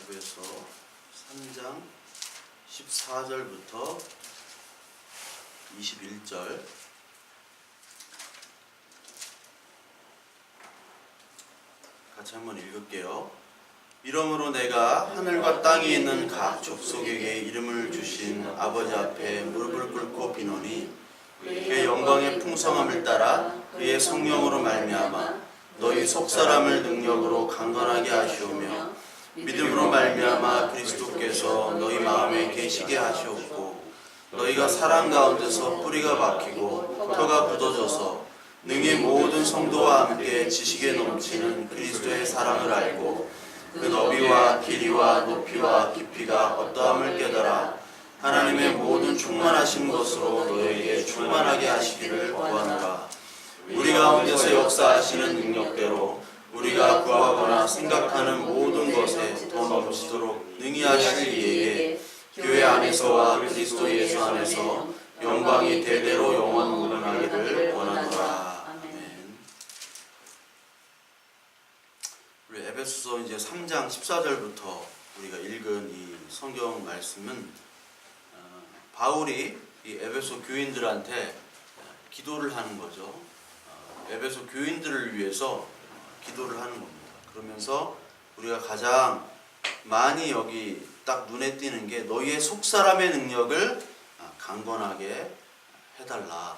에베소 3장 14절부터 21절. 같이 한번 읽을게요. 이러므로 내가 하늘과 땅에 있는 각 족속에게 이름을 주신 아버지 앞에 무릎을 꿇고 비노니 그의 영광의 풍성함을 따라 그의 성령으로 말미암아 너희 속사람을 능력으로 강건하게 하시오며 믿음으로 말미암아 그리스도께서 너희 마음에 계시게 하시옵고 너희가 사랑 가운데서 뿌리가 박히고 뼈가 굳어져서 능히 모든 성도와 함께 지식에 넘치는 그리스도의 사랑을 알고 그 너비와 길이와 높이와 깊이가 어떠함을 깨달아 하나님의 모든 충만하신 것으로 너희에게 충만하게 하시기를 구하노라. 우리 가운데서 역사하시는 능력대로 우리가 구하거나 생각하는 모든 것에 더 넘치도록 능히 하실 이에게 교회 안에서와 그리스도 예수 안에서 영광이 대대로 영원무궁하기를 원하노라. 아멘. 우리 에베소서 이제 3장 14절부터 우리가 읽은 이 성경 말씀은 바울이 이 에베소 교인들한테 기도를 하는 거죠. 에베소 교인들을 위해서 기도를 하는 겁니다. 그러면서 우리가 가장 많이 여기 딱 눈에 띄는 게 너희의 속사람의 능력을 강건하게 해달라.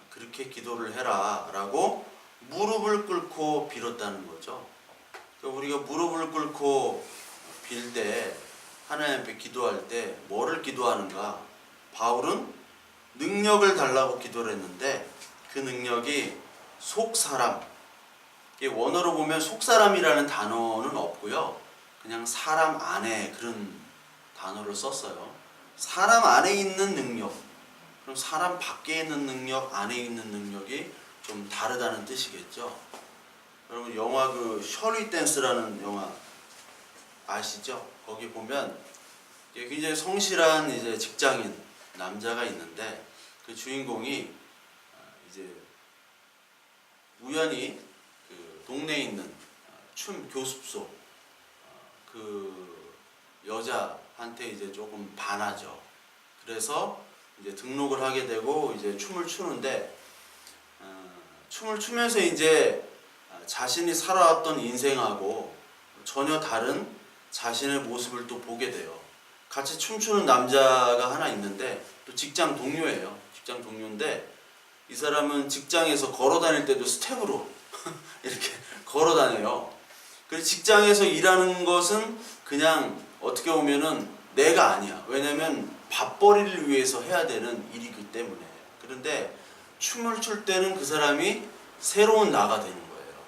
그렇게 기도를 해라 라고 무릎을 꿇고 빌었다는 거죠. 그러니까 우리가 무릎을 꿇고 빌 때 하나님 앞에 기도할 때 뭐를 기도하는가? 바울은 능력을 달라고 기도를 했는데 그 능력이 속사람, 원어로 보면 속사람이라는 단어는 없고요. 그냥 사람 안에 그런 단어를 썼어요. 사람 안에 있는 능력, 그럼 사람 밖에 있는 능력, 안에 있는 능력이 좀 다르다는 뜻이겠죠. 여러분 영화 그 셜리 댄스라는 영화 아시죠? 거기 보면 굉장히 성실한 이제 직장인 남자가 있는데 그 주인공이 이제 우연히 그 동네에 있는 춤 교습소 그 여자한테 이제 조금 반하죠. 그래서 이제 등록을 하게 되고 이제 춤을 추는데 춤을 추면서 이제 자신이 살아왔던 인생하고 전혀 다른 자신의 모습을 또 보게 돼요. 같이 춤추는 남자가 하나 있는데 또 직장 동료예요. 직장 동료인데 이 사람은 직장에서 걸어 다닐 때도 스텝으로 이렇게 걸어 다녀요. 그래서 직장에서 일하는 것은 그냥 어떻게 보면은 내가 아니야. 왜냐면 밥벌이를 위해서 해야 되는 일이기 때문에. 그런데 춤을 출 때는 그 사람이 새로운 나가 되는 거예요.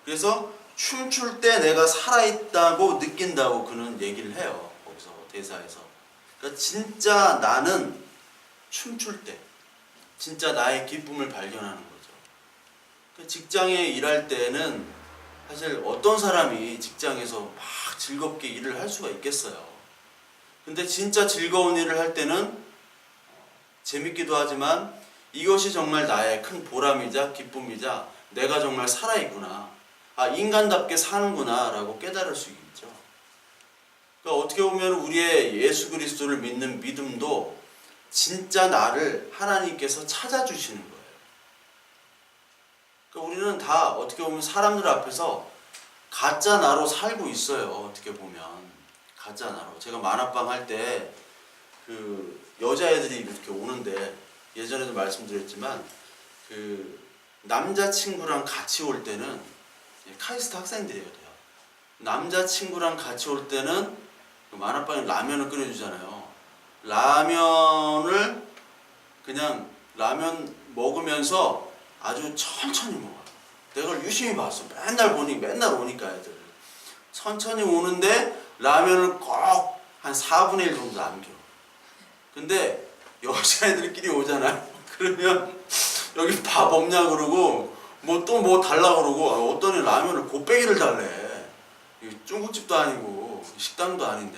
그래서 춤출 때 내가 살아있다고 느낀다고 그는 얘기를 해요. 거기서 대사에서. 그러니까 진짜 나는 춤출 때 진짜 나의 기쁨을 발견하는 거죠. 직장에 일할 때는 사실 어떤 사람이 직장에서 막 즐겁게 일을 할 수가 있겠어요. 근데 진짜 즐거운 일을 할 때는 재밌기도 하지만 이것이 정말 나의 큰 보람이자 기쁨이자 내가 정말 살아있구나, 인간답게 사는구나 라고 깨달을 수 있죠. 그러니까 어떻게 보면 우리의 예수 그리스도를 믿는 믿음도 진짜 나를 하나님께서 찾아주시는 거예요. 그러니까 우리는 다 어떻게 보면 사람들 앞에서 가짜 나로 살고 있어요. 어떻게 보면 가짜 나로. 제가 만화방 할 때 그 여자애들이 이렇게 오는데 예전에도 말씀드렸지만 그 남자친구랑 같이 올 때는 카이스트 학생들이에요. 남자친구랑 같이 올 때는 그 만화방에 라면을 끓여주잖아요. 라면을 그냥 라면 먹으면서 아주 천천히 먹어요. 내가 유심히 봤어. 맨날 오니까 애들 천천히 오는데 라면을 꼭 한 4분의 1 정도 남겨. 근데 여자애들끼리 오잖아요. 그러면 여기 밥 없냐 그러고 뭐 달라 그러고 어떤 애 라면을 곱빼기를 달래. 중국집도 아니고 식당도 아닌데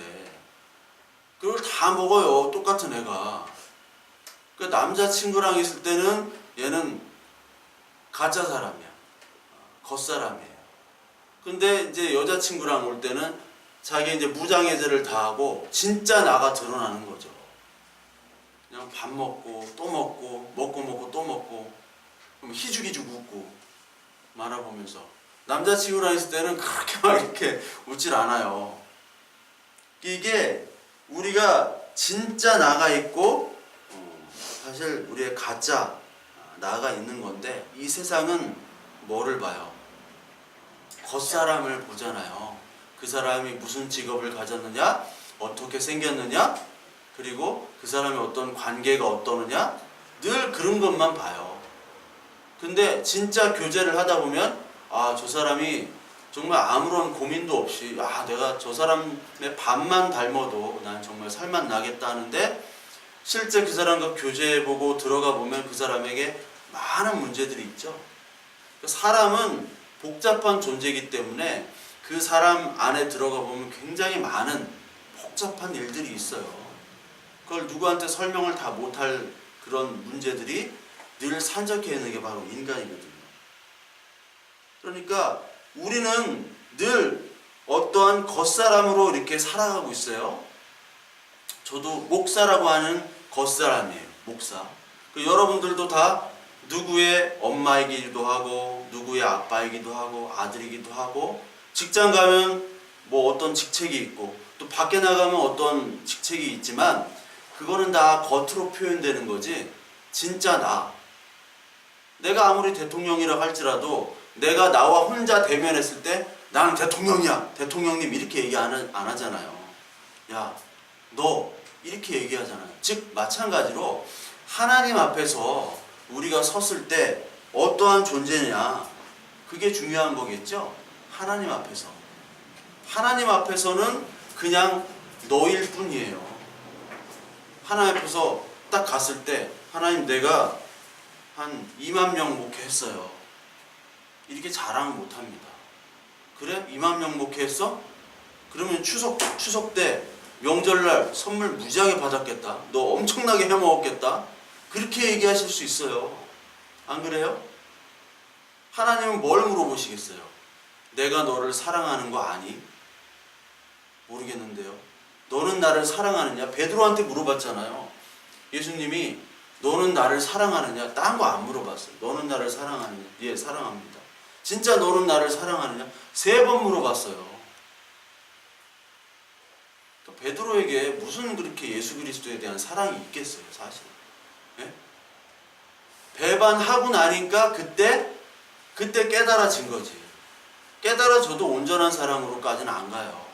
그걸 다 먹어요. 똑같은 애가. 그 남자친구랑 있을 때는 얘는 가짜 사람이야. 겉사람이에요. 근데 이제 여자친구랑 올 때는 자기 이제 무장해제를 다하고 진짜 나가 드러나는 거죠. 그냥 밥 먹고 또 먹고 먹고 또 먹고 그럼 희죽희죽 웃고 말아보면서 남자친구랑 있을 때는 그렇게 막 이렇게 웃질 않아요. 이게 우리가 진짜 나가 있고 사실 우리의 가짜 나가 있는 건데 이 세상은 뭐를 봐요? 겉사람을 보잖아요. 그 사람이 무슨 직업을 가졌느냐, 어떻게 생겼느냐, 그리고 그 사람의 어떤 관계가 어떠느냐, 늘 그런 것만 봐요. 근데 진짜 교제를 하다 보면 저 사람이 정말 아무런 고민도 없이 내가 저 사람의 반만 닮아도 난 정말 살만 나겠다 하는데 실제 그 사람과 교제해보고 들어가 보면 그 사람에게 많은 문제들이 있죠. 사람은 복잡한 존재이기 때문에 그 사람 안에 들어가 보면 굉장히 많은 복잡한 일들이 있어요. 그걸 누구한테 설명을 다 못할 그런 문제들이 늘 산적해 있는 게 바로 인간이거든요. 그러니까 우리는 늘 어떠한 겉사람으로 이렇게 살아가고 있어요. 저도 목사라고 하는 겉사람이에요. 목사. 여러분들도 다 누구의 엄마이기도 하고 누구의 아빠이기도 하고 아들이기도 하고 직장 가면 뭐 어떤 직책이 있고 또 밖에 나가면 어떤 직책이 있지만 그거는 다 겉으로 표현되는 거지 진짜 내가 아무리 대통령이라고 할지라도 내가 나와 혼자 대면했을 때 나는 대통령이야 대통령님 이렇게 얘기 안 하잖아요. 야 너 이렇게 얘기하잖아요. 즉 마찬가지로 하나님 앞에서 우리가 섰을 때 어떠한 존재냐 그게 중요한 거겠죠. 하나님 앞에서 하나님 앞에서는 그냥 너일 뿐이에요. 하나님 앞에서 딱 갔을 때 하나님 내가 한 2만 명 목회했어요. 이렇게 자랑 못합니다. 그래? 2만 명 목회했어? 그러면 추석 때 명절날 선물 무지하게 받았겠다. 너 엄청나게 해먹었겠다. 그렇게 얘기하실 수 있어요. 안 그래요? 하나님은 뭘 물어보시겠어요? 내가 너를 사랑하는 거 아니? 모르겠는데요. 너는 나를 사랑하느냐? 베드로한테 물어봤잖아요. 예수님이 너는 나를 사랑하느냐? 딴 거 안 물어봤어요. 너는 나를 사랑하느냐? 예, 사랑합니다. 진짜 너는 나를 사랑하느냐? 3번 물어봤어요. 그러니까 베드로에게 무슨 그렇게 예수 그리스도에 대한 사랑이 있겠어요, 사실. 예? 배반하고 나니까 그때 깨달아진 거지. 깨달아져도 온전한 사랑으로까지는 안 가요.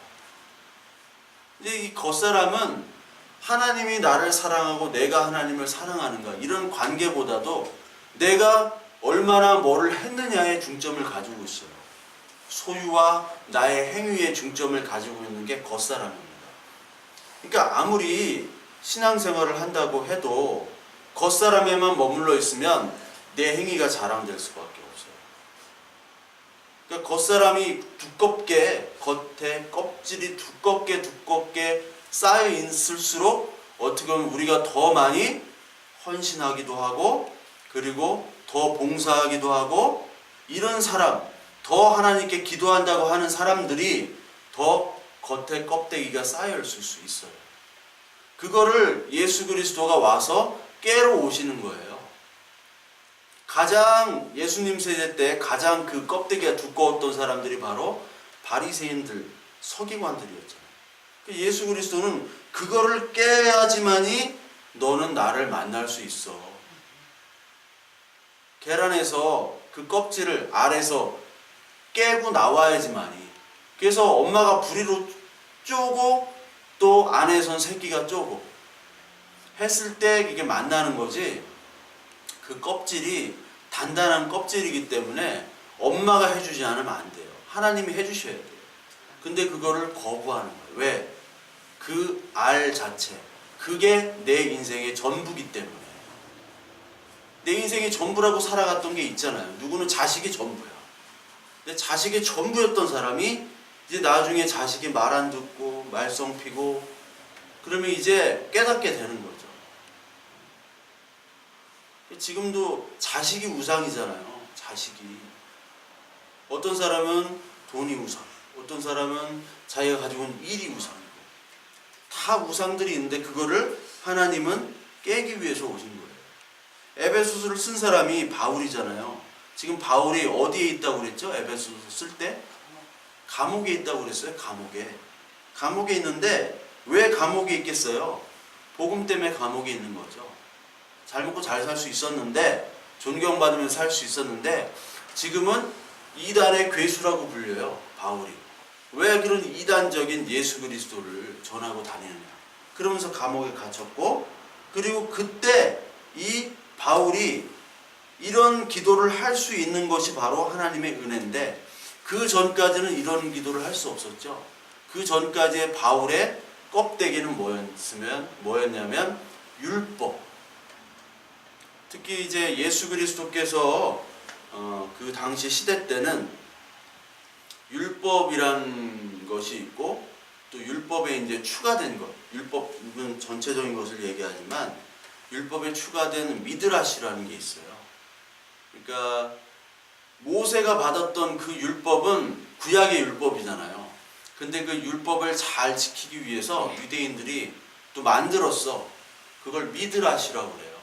근데 이 겉사람은 하나님이 나를 사랑하고 내가 하나님을 사랑하는가 이런 관계보다도 내가 얼마나 뭐를 했느냐에 중점을 가지고 있어요. 소유와 나의 행위에 중점을 가지고 있는 게 겉사람입니다. 그러니까 아무리 신앙생활을 한다고 해도 겉사람에만 머물러 있으면 내 행위가 자랑될 수밖에 없어요. 그러니까 겉사람이 두껍게 겉에 껍질이 두껍게 쌓여 있을수록 어떻게 보면 우리가 더 많이 헌신하기도 하고 그리고 더 봉사하기도 하고 이런 사람 더 하나님께 기도한다고 하는 사람들이 더 겉에 껍데기가 쌓여 있을 수 있어요. 그거를 예수 그리스도가 와서 깨러 오시는 거예요. 가장 예수님 세대 때 가장 그 껍데기가 두꺼웠던 사람들이 바로 바리새인들, 서기관들이었잖아요. 예수 그리스도는 그거를 깨야지만이 너는 나를 만날 수 있어. 계란에서 그 껍질을 아래서 깨고 나와야지만이. 그래서 엄마가 부리로 쪼고 또 안에선 새끼가 쪼고 했을 때 이게 만나는 거지. 그 껍질이 단단한 껍질이기 때문에 엄마가 해주지 않으면 안 돼요. 하나님이 해주셔야 돼요. 근데 그거를 거부하는 거예요. 왜? 그 알 자체, 그게 내 인생의 전부기 때문에. 내 인생의 전부라고 살아갔던 게 있잖아요. 누구는 자식이 전부야. 근데 자식이 전부였던 사람이 이제 나중에 자식이 말 안 듣고 말썽 피고 그러면 이제 깨닫게 되는 거죠. 지금도 자식이 우상이잖아요. 자식이. 어떤 사람은 돈이 우상, 어떤 사람은 자기가 가지고 있는 일이 우상이고 다 우상들이 있는데 그거를 하나님은 깨기 위해서 오신 거예요. 에베소서를 쓴 사람이 바울이잖아요. 지금 바울이 어디에 있다고 그랬죠? 에베소서 쓸 때? 감옥에 있다고 그랬어요. 감옥에 있는데 왜 감옥에 있겠어요? 복음 때문에 감옥에 있는 거죠. 잘 먹고 잘 살 수 있었는데, 존경받으면서 살 수 있었는데, 지금은 이단의 괴수라고 불려요. 바울이. 왜 그런 이단적인 예수 그리스도를 전하고 다니느냐. 그러면서 감옥에 갇혔고, 그리고 그때 이 바울이 이런 기도를 할 수 있는 것이 바로 하나님의 은혜인데, 그 전까지는 이런 기도를 할 수 없었죠. 그 전까지의 바울의 껍데기는 뭐였냐면 율법. 특히 이제 예수 그리스도께서 그 당시 시대 때는 율법이란 것이 있고 또 율법에 이제 추가된 것, 율법은 전체적인 것을 얘기하지만 율법에 추가된 미드라시라는 게 있어요. 그러니까 모세가 받았던 그 율법은 구약의 율법이잖아요. 근데 그 율법을 잘 지키기 위해서 유대인들이 또 만들었어. 그걸 미드라시라고 그래요.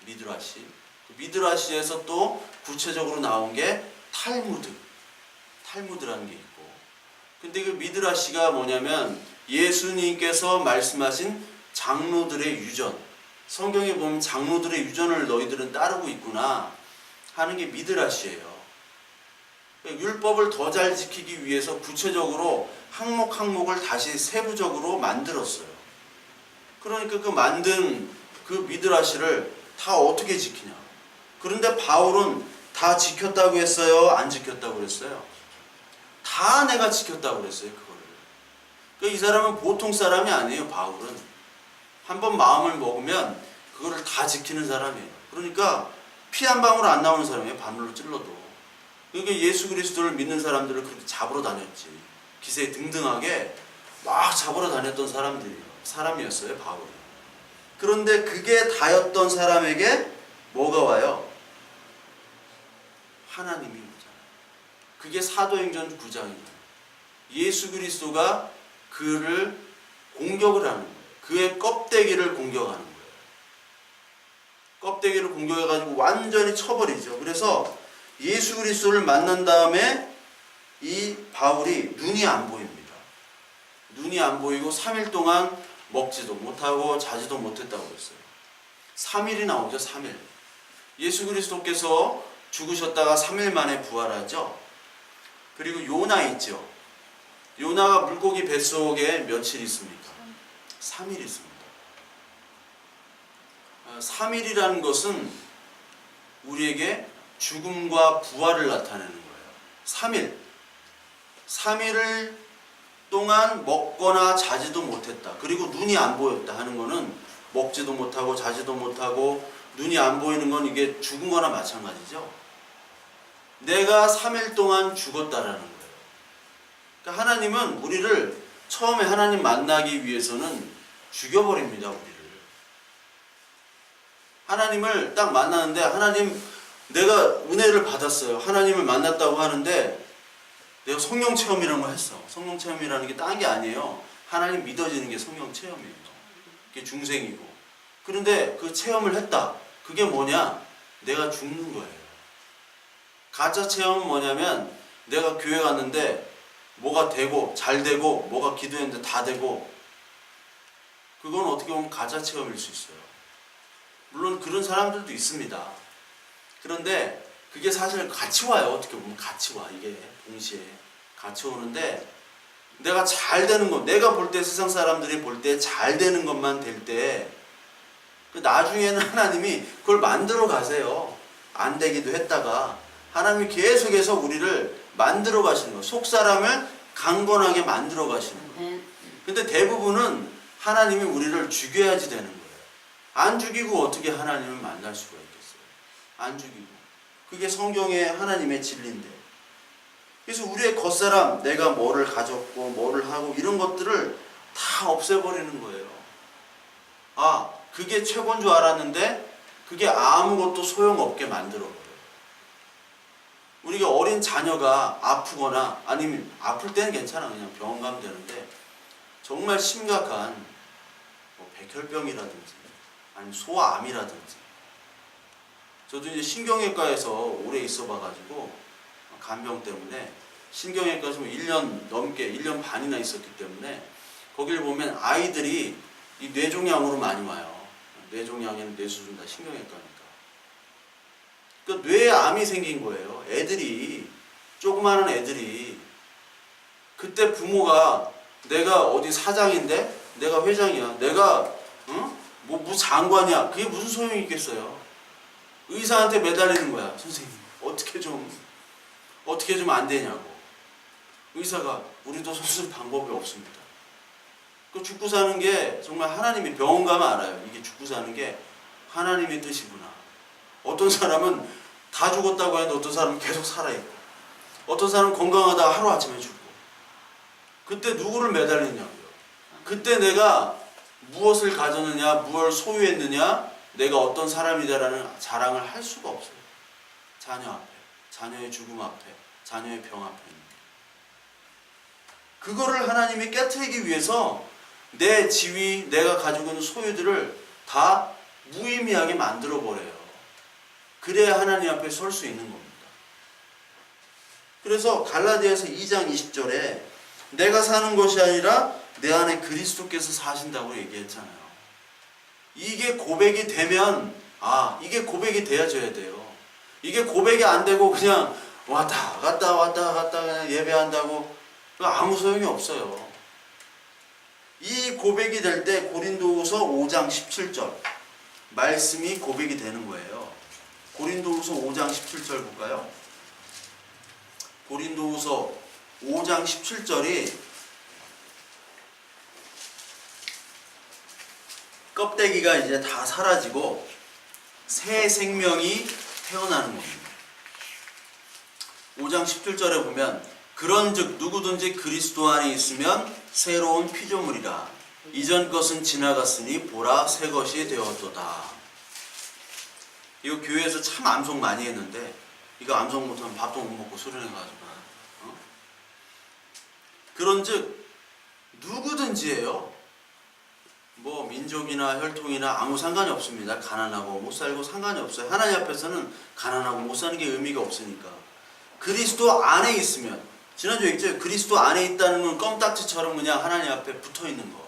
미드라시. 그 미드라시에서 또 구체적으로 나온 게 탈무드라는 게 있고. 근데 그 미드라시가 뭐냐면 예수님께서 말씀하신 장로들의 유전. 성경에 보면 장로들의 유전을 너희들은 따르고 있구나 하는 게 미드라시예요. 율법을 더 잘 지키기 위해서 구체적으로 항목을 다시 세부적으로 만들었어요. 그러니까 그 만든 그 미드라시를 다 어떻게 지키냐. 그런데 바울은 다 지켰다고 했어요? 안 지켰다고 그랬어요? 다 내가 지켰다고 그랬어요. 그거를. 그러니까 이 사람은 보통 사람이 아니에요. 바울은. 한번 마음을 먹으면 그거를 다 지키는 사람이에요. 그러니까 피 한 방울 안 나오는 사람이에요. 바늘로 찔러도. 그러니까 예수 그리스도를 믿는 사람들을 그렇게 잡으러 다녔지. 기세 등등하게 막 잡으러 다녔던 사람이었어요. 바울이. 그런데 그게 다였던 사람에게 뭐가 와요? 하나님이 오잖아요. 그게 사도행전 9장이에요. 예수 그리스도가 그를 공격을 하는 거예요. 그의 껍데기를 공격하는 거예요. 껍데기를 공격해가지고 완전히 쳐버리죠. 그래서 예수 그리스도를 만난 다음에 이 바울이 눈이 안 보입니다. 눈이 안 보이고 3일 동안 먹지도 못하고 자지도 못했다고 그랬어요. 3일이 나오죠. 3일. 예수 그리스도께서 죽으셨다가 3일 만에 부활하죠. 그리고 요나 있죠. 요나가 물고기 뱃속에 며칠 있습니까? 3일 있습니다. 3일이라는 것은 우리에게 죽음과 부활을 나타내는 거예요. 3일 동안 먹거나 자지도 못했다. 그리고 눈이 안 보였다 하는 거는 먹지도 못하고 자지도 못하고 눈이 안 보이는 건 이게 죽은 거나 마찬가지죠. 내가 3일 동안 죽었다라는 거예요. 그러니까 하나님은 우리를 처음에 하나님 만나기 위해서는 죽여버립니다. 우리를. 하나님을 딱 만나는데 하나님 내가 은혜를 받았어요. 하나님을 만났다고 하는데 내가 성령 체험이라는 걸 했어. 성령 체험이라는 게 딴 게 아니에요. 하나님 믿어지는 게 성령 체험이에요. 그게 중생이고. 그런데 그 체험을 했다. 그게 뭐냐? 내가 죽는 거예요. 가짜 체험은 뭐냐면 내가 교회 갔는데 뭐가 되고 잘 되고 뭐가 기도했는데 다 되고 그건 어떻게 보면 가짜 체험일 수 있어요. 물론 그런 사람들도 있습니다. 그런데 그게 사실 같이 와요. 어떻게 보면 같이 와. 이게 동시에 같이 오는데 내가 잘 되는 것, 내가 볼 때 세상 사람들이 볼 때 잘 되는 것만 될 때 나중에는 하나님이 그걸 만들어 가세요. 안 되기도 했다가 하나님이 계속해서 우리를 만들어 가시는 거예요. 속 사람을 강건하게 만들어 가시는 거예요. 근데 대부분은 하나님이 우리를 죽여야지 되는 거예요. 안 죽이고 어떻게 하나님을 만날 수가 있겠어요? 안 죽이고. 그게 성경의 하나님의 진리인데. 그래서 우리의 겉사람, 내가 뭐를 가졌고 뭐를 하고 이런 것들을 다 없애버리는 거예요. 아, 그게 최고인 줄 알았는데 그게 아무것도 소용없게 만들어버려요. 우리가 어린 자녀가 아프거나 아니면 아플 때는 괜찮아. 그냥 병원 가면 되는데 정말 심각한 뭐 백혈병이라든지 아니면 소아암이라든지 저도 이제 신경외과에서 오래 있어 봐가지고 간병 때문에 신경외과에서 1년 넘게 1년 반이나 있었기 때문에 거기를 보면 아이들이 이 뇌종양으로 많이 와요. 뇌종양에는 뇌수준 다 신경외과니까. 그 뇌에 암이 생긴 거예요. 애들이 조그마한 애들이 그때 부모가 내가 어디 사장인데 내가 회장이야. 내가 뭐 무슨 장관이야. 그게 무슨 소용이 있겠어요. 의사한테 매달리는 거야. 선생님 어떻게 좀 안 되냐고. 의사가 우리도 사실 방법이 없습니다. 그 죽고 사는 게 정말 하나님이 병원 가면 알아요. 이게 죽고 사는 게 하나님의 뜻이구나. 어떤 사람은 다 죽었다고 해도 어떤 사람은 계속 살아있고 어떤 사람은 건강하다가 하루아침에 죽고 그때 누구를 매달리냐고요. 그때 내가 무엇을 가졌느냐 무엇을 소유했느냐 내가 어떤 사람이다라는 자랑을 할 수가 없어요. 자녀 앞에 자녀의 죽음 앞에 자녀의 병 앞에 그거를 하나님이 깨트리기 위해서 내 지위 내가 가지고 있는 소유들을 다 무의미하게 만들어버려요. 그래야 하나님 앞에 설 수 있는 겁니다. 그래서 갈라디아서 2장 20절에 내가 사는 것이 아니라 내 안에 그리스도께서 사신다고 얘기했잖아요. 이게 고백이 되면 이게 고백이 되어져야 돼요. 이게 고백이 안 되고 그냥 왔다 갔다 그냥 예배한다고 아무 소용이 없어요. 이 고백이 될 때 고린도후서 5장 17절 말씀이 고백이 되는 거예요. 고린도후서 5장 17절 볼까요? 고린도후서 5장 17절이 껍데기가 이제 다 사라지고 새 생명이 태어나는 겁니다. 5장 17절에 보면 그런즉 누구든지 그리스도 안에 있으면 새로운 피조물이라 이전 것은 지나갔으니 보라 새 것이 되었도다. 이거 교회에서 참 암송 많이 했는데 이거 암송 못하면 밥도 못 먹고 수련해가지고 그런즉 누구든지예요. 뭐 민족이나 혈통이나 아무 상관이 없습니다. 가난하고 못 살고 상관이 없어요. 하나님 앞에서는 가난하고 못 사는 게 의미가 없으니까 그리스도 안에 있으면 지난주에 얘기했죠. 그리스도 안에 있다는 건 껌딱지처럼 그냥 하나님 앞에 붙어있는 거.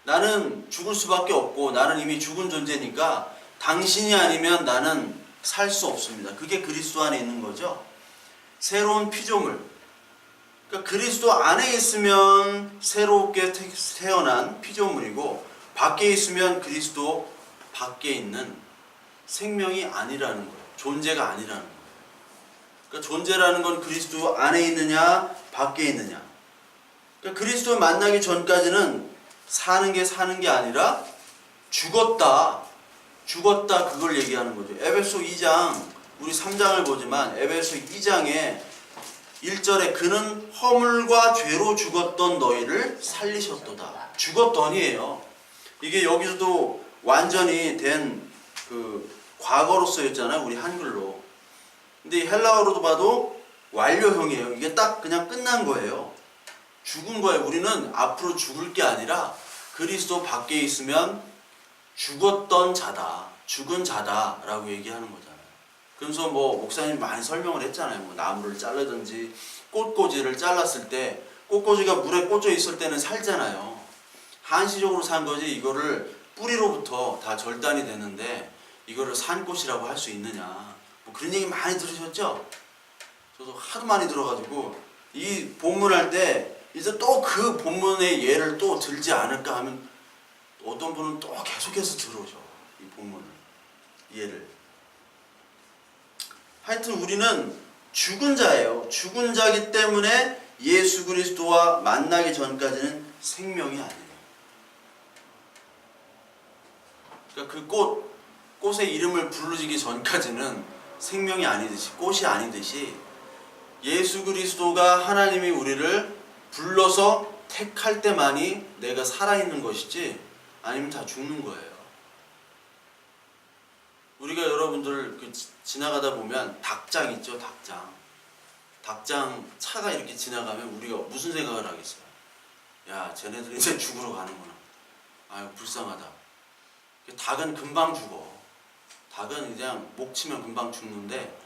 나는 죽을 수밖에 없고 나는 이미 죽은 존재니까 당신이 아니면 나는 살 수 없습니다. 그게 그리스도 안에 있는 거죠. 새로운 피조물. 그러니까 그리스도 안에 있으면 새롭게 태어난 피조물이고 밖에 있으면 그리스도 밖에 있는 생명이 아니라는 거예요. 존재가 아니라는 거예요. 그러니까 존재라는 건 그리스도 안에 있느냐 밖에 있느냐. 그러니까 그리스도 만나기 전까지는 사는 게 아니라 죽었다 그걸 얘기하는 거죠. 에베소 2장 우리 3장을 보지만 에베소 2장에 1절에 그는 허물과 죄로 죽었던 너희를 살리셨도다. 죽었더니예요. 이게 여기서도 완전히 된 그 과거로 쓰였잖아요. 우리 한글로. 근데 헬라어로도 봐도 완료형이에요. 이게 딱 그냥 끝난 거예요. 죽은 거예요. 우리는 앞으로 죽을 게 아니라 그리스도 밖에 있으면 죽었던 자다. 죽은 자다라고 얘기하는 거잖아요. 그래서 뭐 목사님 많이 설명을 했잖아요. 뭐 나무를 자르든지 꽃꽂이를 잘랐을 때 꽃꽂이가 물에 꽂혀 있을 때는 살잖아요. 한시적으로 산 거지 이거를 뿌리로부터 다 절단이 되는데 이거를 산꽃이라고 할 수 있느냐. 뭐 그런 얘기 많이 들으셨죠? 저도 하도 많이 들어가지고 이 본문 할 때 이제 또 그 본문의 예를 또 들지 않을까 하면 어떤 분은 또 계속해서 들어오죠. 이 본문을 예를. 하여튼 우리는 죽은 자예요. 죽은 자기 때문에 예수 그리스도와 만나기 전까지는 생명이 아니에요. 그러니까 그 꽃의 이름을 부르기 전까지는 생명이 아니듯이 꽃이 아니듯이 예수 그리스도가 하나님이 우리를 불러서 택할 때만이 내가 살아있는 것이지 아니면 다 죽는 거예요. 우리가 여러분들 지나가다 보면 닭장 있죠, 닭장. 닭장 차가 이렇게 지나가면 우리가 무슨 생각을 하겠어요? 야, 쟤네들 이제 죽으러 가는구나. 아유, 불쌍하다. 닭은 금방 죽어. 닭은 그냥 목 치면 금방 죽는데,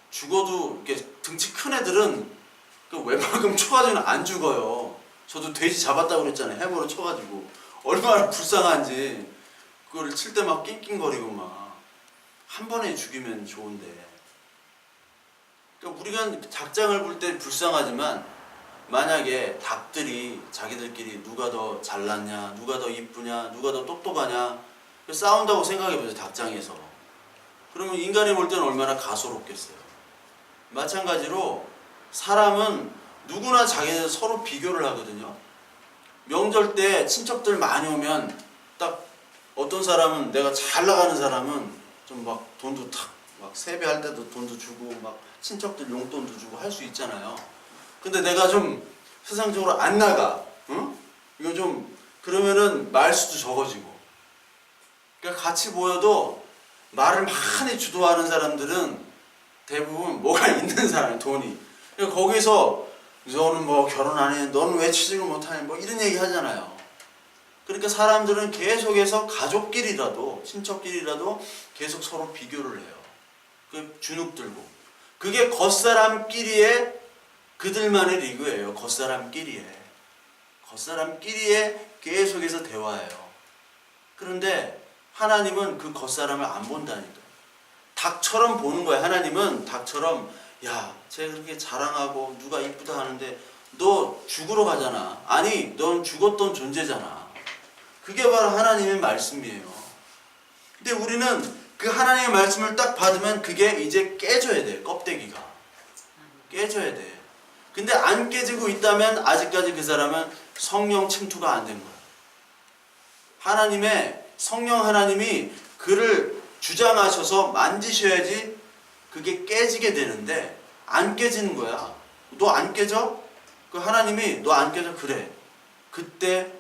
죽어도 이렇게 등치 큰 애들은 웬만큼 쳐가지고는 안 죽어요. 저도 돼지 잡았다고 그랬잖아요. 해머로 쳐가지고. 얼마나 불쌍한지. 그거를 칠 때 막 낑낑거리고 막. 한 번에 죽이면 좋은데. 그러니까 우리가 닭장을 볼 때 불쌍하지만, 만약에 닭들이 자기들끼리 누가 더 잘났냐, 누가 더 이쁘냐, 누가 더 똑똑하냐 싸운다고 생각해보세요. 닭장에서. 그러면 인간이 볼 때는 얼마나 가소롭겠어요. 마찬가지로 사람은 누구나 자기네 서로 비교를 하거든요. 명절 때 친척들 많이 오면 딱 어떤 사람은, 내가 잘 나가는 사람은 좀 막 돈도 막 세배할 때도 돈도 주고 막 친척들 용돈도 주고 할 수 있잖아요. 근데 내가 좀 세상적으로 안 나가, 응? 이거 좀 그러면은 말수도 적어지고. 그러니까 같이 모여도 말을 많이 주도하는 사람들은 대부분 뭐가 있는 사람이, 돈이. 그러니까 거기서 너는 뭐 결혼 안 해, 너는 왜 취직을 못하냐, 뭐 이런 얘기 하잖아요. 그러니까 사람들은 계속해서 가족끼리라도, 친척끼리라도 계속 서로 비교를 해요. 그 주눅 들고. 그게 겉사람끼리의, 그들만의 리그예요. 겉사람끼리의 계속해서 대화해요. 그런데 하나님은 그 겉사람을 안 본다니까. 닭처럼 보는 거예요. 하나님은 닭처럼, 야, 쟤 그렇게 자랑하고 누가 이쁘다 하는데 너 죽으러 가잖아. 아니, 넌 죽었던 존재잖아. 그게 바로 하나님의 말씀이에요. 근데 우리는 그 하나님의 말씀을 딱 받으면 그게 이제 깨져야 돼. 껍데기가 깨져야 돼. 근데 안 깨지고 있다면 아직까지 그 사람은 성령 침투가 안 된 거야. 성령 하나님이 그를 주장하셔서 만지셔야지 그게 깨지게 되는데 안 깨지는 거야. 너 안 깨져? 그 하나님이 너 안 깨져? 그래. 그때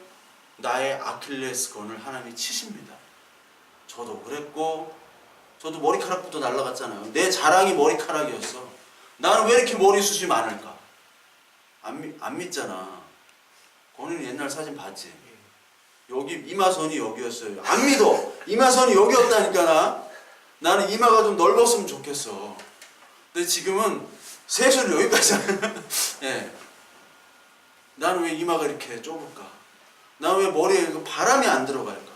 나의 아킬레스건을 하나님이 치십니다. 저도 그랬고, 저도 머리카락부터 날라갔잖아요. 내 자랑이 머리카락이었어. 나는 왜 이렇게 머리숱이 많을까? 안 믿잖아. 권은이 옛날 사진 봤지? 여기 이마선이 여기였어요. 안 믿어. 이마선이 여기였다니까. 나는 이마가 좀 넓었으면 좋겠어. 근데 지금은 세수를 여기까지 예. 나는 왜 이마가 이렇게 좁을까? 나는 왜 머리에 바람이 안 들어갈까?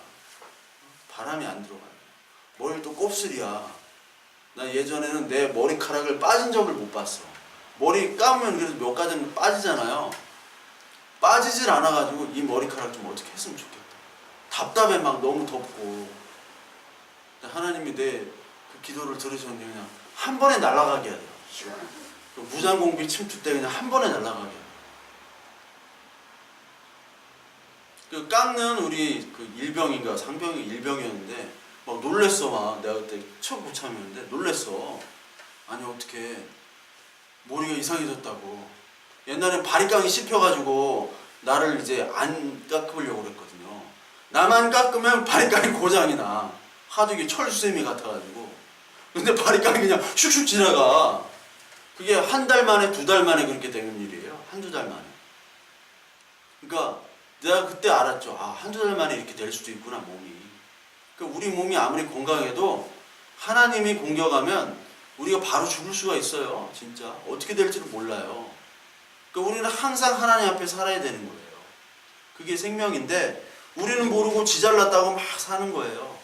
바람이 안 들어갈까? 머리를 또 곱슬이야. 나 예전에는 내 머리카락을 빠진 적을 못 봤어. 머리 감으면 그래도 몇 가지는 빠지잖아요. 빠지질 않아가지고 이 머리카락 좀 어떻게 했으면 좋겠다. 답답해. 막 너무 덥고. 하나님이 내 그 기도를 들으셨는데 그냥 한 번에 날아가게 해야 돼요. 그 무장공비 침투 때 그냥 한 번에 날아가게 해요. 그 깎는 우리 그 일병인가 상병이 일병이었는데 막 놀랬어. 막 내가 그때 첫 고참이었는데 놀랬어. 아니 어떻게 머리가 이상해졌다고. 옛날엔 바리깡이 씹혀가지고 나를 이제 안 깎으려고 그랬거든요. 나만 깎으면 바리깡이 고장이 나. 하도 이게 철수세미 같아가지고. 근데 바리깡이 그냥 슉슉 지나가. 그게 한 달 만에, 두 달 만에 그렇게 되는 일이에요. 한두 달 만에. 그러니까 내가 그때 알았죠. 아, 한두 달 만에 이렇게 될 수도 있구나, 몸이. 그러니까 우리 몸이 아무리 건강해도 하나님이 공격하면 우리가 바로 죽을 수가 있어요. 진짜. 어떻게 될지를 몰라요. 그러니까 우리는 항상 하나님 앞에 살아야 되는 거예요. 그게 생명인데 우리는 모르고 지잘났다고 막 사는 거예요.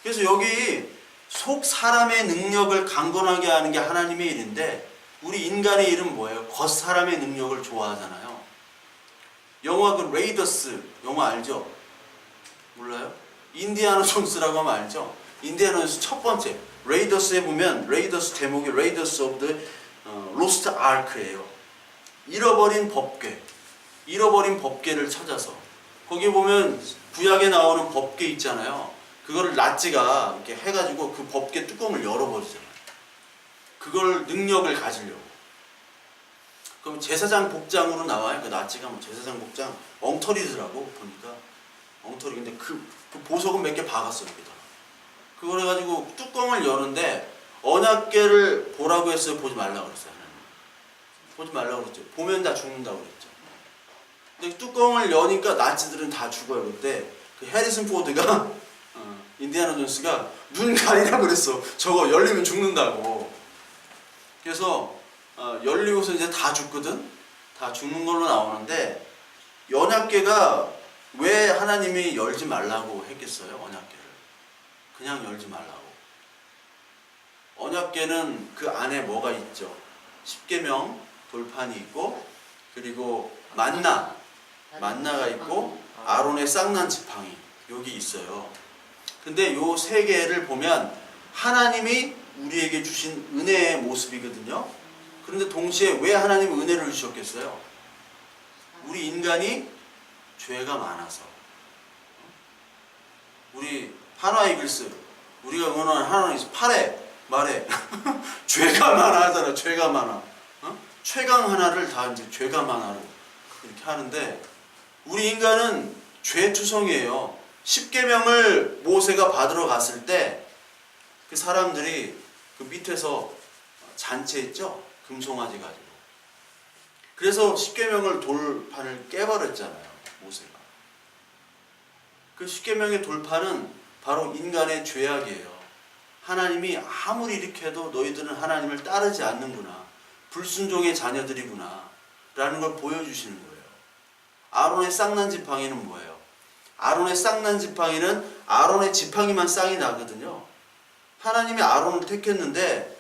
그래서 여기 속 사람의 능력을 강건하게 하는 게 하나님의 일인데 우리 인간의 일은 뭐예요? 겉 사람의 능력을 좋아하잖아요. 영화 그 레이더스 영화 알죠? 몰라요? 인디아나 존스라고 하면 알죠? 인디아나 존스 첫 번째 레이더스에 보면 레이더스 제목이 레이더스 오브 더 로스트 아크예요. 잃어버린 법궤를 찾아서 거기 보면 구약에 나오는 법궤 있잖아요. 그거를 나치가 이렇게 해가지고 그 법궤 뚜껑을 열어버리잖아요. 그걸 능력을 가지려고. 그럼 제사장 복장으로 나와요. 그 나치가 뭐 제사장 복장 엉터리더라고 보니까 엉터리. 근데 그 보석은 몇 개 박았어 여기다. 그걸 해가지고 뚜껑을 여는데 언약궤를 보라고 했어요? 보지 말라고 그랬어요? 보지 말라고 그랬죠. 보면 다 죽는다고 그랬죠. 근데 뚜껑을 여니까 나치들은 다 죽어요. 그때 그 해리슨 포드가 인디아나 존스가 눈 가리라고 그랬어. 저거 열리면 죽는다고. 그래서 열리고서 이제 다 죽거든. 다 죽는 걸로 나오는데 언약궤가 왜 하나님이 열지 말라고 했겠어요? 언약궤를 그냥 열지 말라고. 언약궤는 그 안에 뭐가 있죠? 십계명 돌판이 있고, 그리고 만나가 있고, 아론의 쌍난 지팡이 여기 있어요. 근데 요 세 개를 보면 하나님이 우리에게 주신 은혜의 모습이거든요. 그런데 동시에 왜 하나님이 은혜를 주셨겠어요? 우리 인간이 죄가 많아서. 우리 한화 이글스, 우리가 응원하는 한화 이글스 8회 말에 죄가 많아 하잖아. 죄가 많아. 최강 하나를 다 이제 죄가 많아로 이렇게 하는데, 우리 인간은 죄투성이에요. 십계명을 모세가 받으러 갔을 때 그 사람들이 그 밑에서 잔치했죠. 금송아지 가지고. 그래서 십계명을 돌판을 깨버렸잖아요. 모세가. 그 십계명의 돌판은 바로 인간의 죄악이에요. 하나님이 아무리 이렇게 해도 너희들은 하나님을 따르지 않는구나. 불순종의 자녀들이구나. 라는 걸 보여주시는 거예요. 아론의 쌍난 지팡이는 뭐예요? 아론의 쌍난 지팡이는 아론의 지팡이만 쌍이 나거든요. 하나님이 아론을 택했는데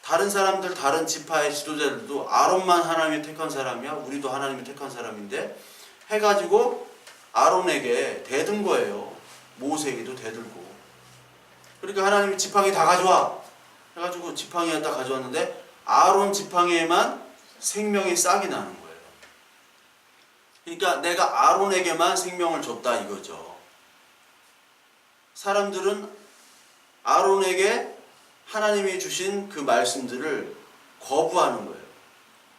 다른 사람들, 다른 지파의 지도자들도 아론만 하나님이 택한 사람이야. 우리도 하나님이 택한 사람인데 해가지고 아론에게 대든 거예요. 모세에게도 대들고. 그러니까 하나님이 지팡이 다 가져와 해가지고 지팡이에 딱 가져왔는데 아론 지팡이에만 생명의 싹이 나는 거예요. 그러니까 내가 아론에게만 생명을 줬다 이거죠. 사람들은 아론에게 하나님이 주신 그 말씀들을 거부하는 거예요.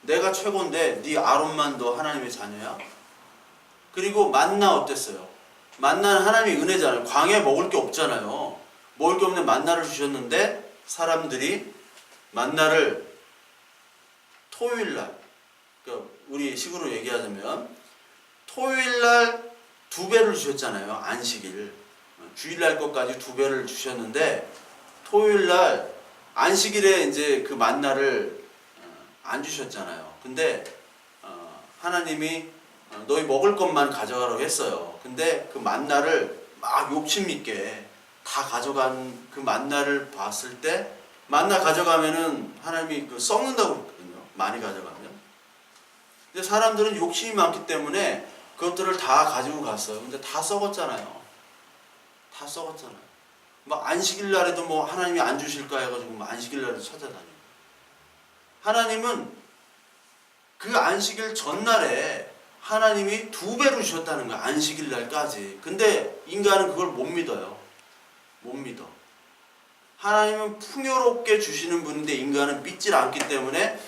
내가 최고인데 네 아론만도 하나님의 자녀야? 그리고 만나 어땠어요? 만나는 하나님의 은혜잖아요. 광야에 먹을 게 없잖아요. 먹을 게 없는데 만나를 주셨는데 사람들이 만나를 토요일날, 그러니까 우리 식으로 얘기하자면 토요일날 2배를 주셨잖아요. 안식일. 주일날 것까지 2배를 주셨는데 토요일날 안식일에 이제 그 만나를 안 주셨잖아요. 근데 하나님이 너희 먹을 것만 가져가라고 했어요. 근데 그 만나를 막 욕심 있게 다 가져간 그 만나를 봤을 때 만나 가져가면은 하나님이 그 썩는다고 했거든요. 많이 가져가면. 근데 사람들은 욕심이 많기 때문에 그것들을 다 가지고 갔어요. 근데 다 썩었잖아요. 다 썩었잖아요. 막 안식일 날에도 뭐 하나님이 안 주실까 해가지고 뭐 안식일 날에도 찾아다니고. 하나님은 그 안식일 전날에 하나님이 2배로 주셨다는 거야. 안식일 날까지. 근데 인간은 그걸 못 믿어요. 못 믿어. 하나님은 풍요롭게 주시는 분인데 인간은 믿질 않기 때문에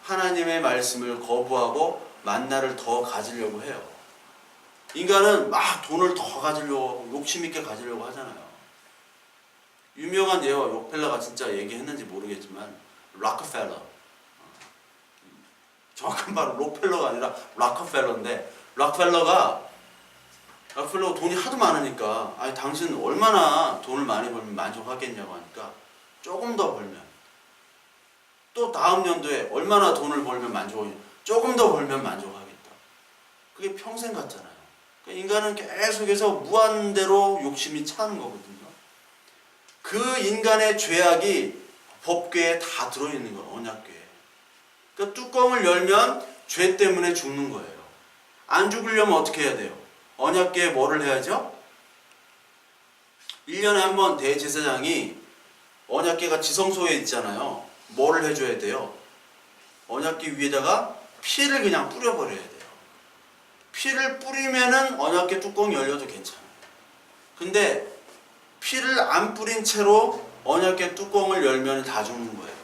하나님의 말씀을 거부하고 만나를 더 가지려고 해요. 인간은 막 돈을 더 가지려고 욕심 있게 가지려고 하잖아요. 유명한 예와 록펠러가 진짜 얘기했는지 모르겠지만 락펠러, 정확한 말은 록펠러가 아니라 락펠러인데 락펠러가 돈이 하도 많으니까 아니 당신 얼마나 돈을 많이 벌면 만족하겠냐고 하니까 조금 더 벌면, 또 다음 연도에 얼마나 돈을 벌면 만족하겠냐, 조금 더 벌면 만족하겠다. 그게 평생 같잖아요. 그러니까 인간은 계속해서 무한대로 욕심이 차는 거거든요. 그 인간의 죄악이 법궤에 다 들어있는 거예요. 언약궤에. 그러니까 뚜껑을 열면 죄 때문에 죽는 거예요. 안 죽으려면 어떻게 해야 돼요? 언약궤에 뭐를 해야죠? 1년에 한 번 대제사장이 언약궤가 지성소에 있잖아요. 뭐를 해줘야 돼요? 언약궤 위에다가 피를 그냥 뿌려버려야 돼요. 피를 뿌리면은 언약궤 뚜껑이 열려도 괜찮아요. 근데 피를 안 뿌린 채로 언약궤 뚜껑을 열면 다 죽는 거예요.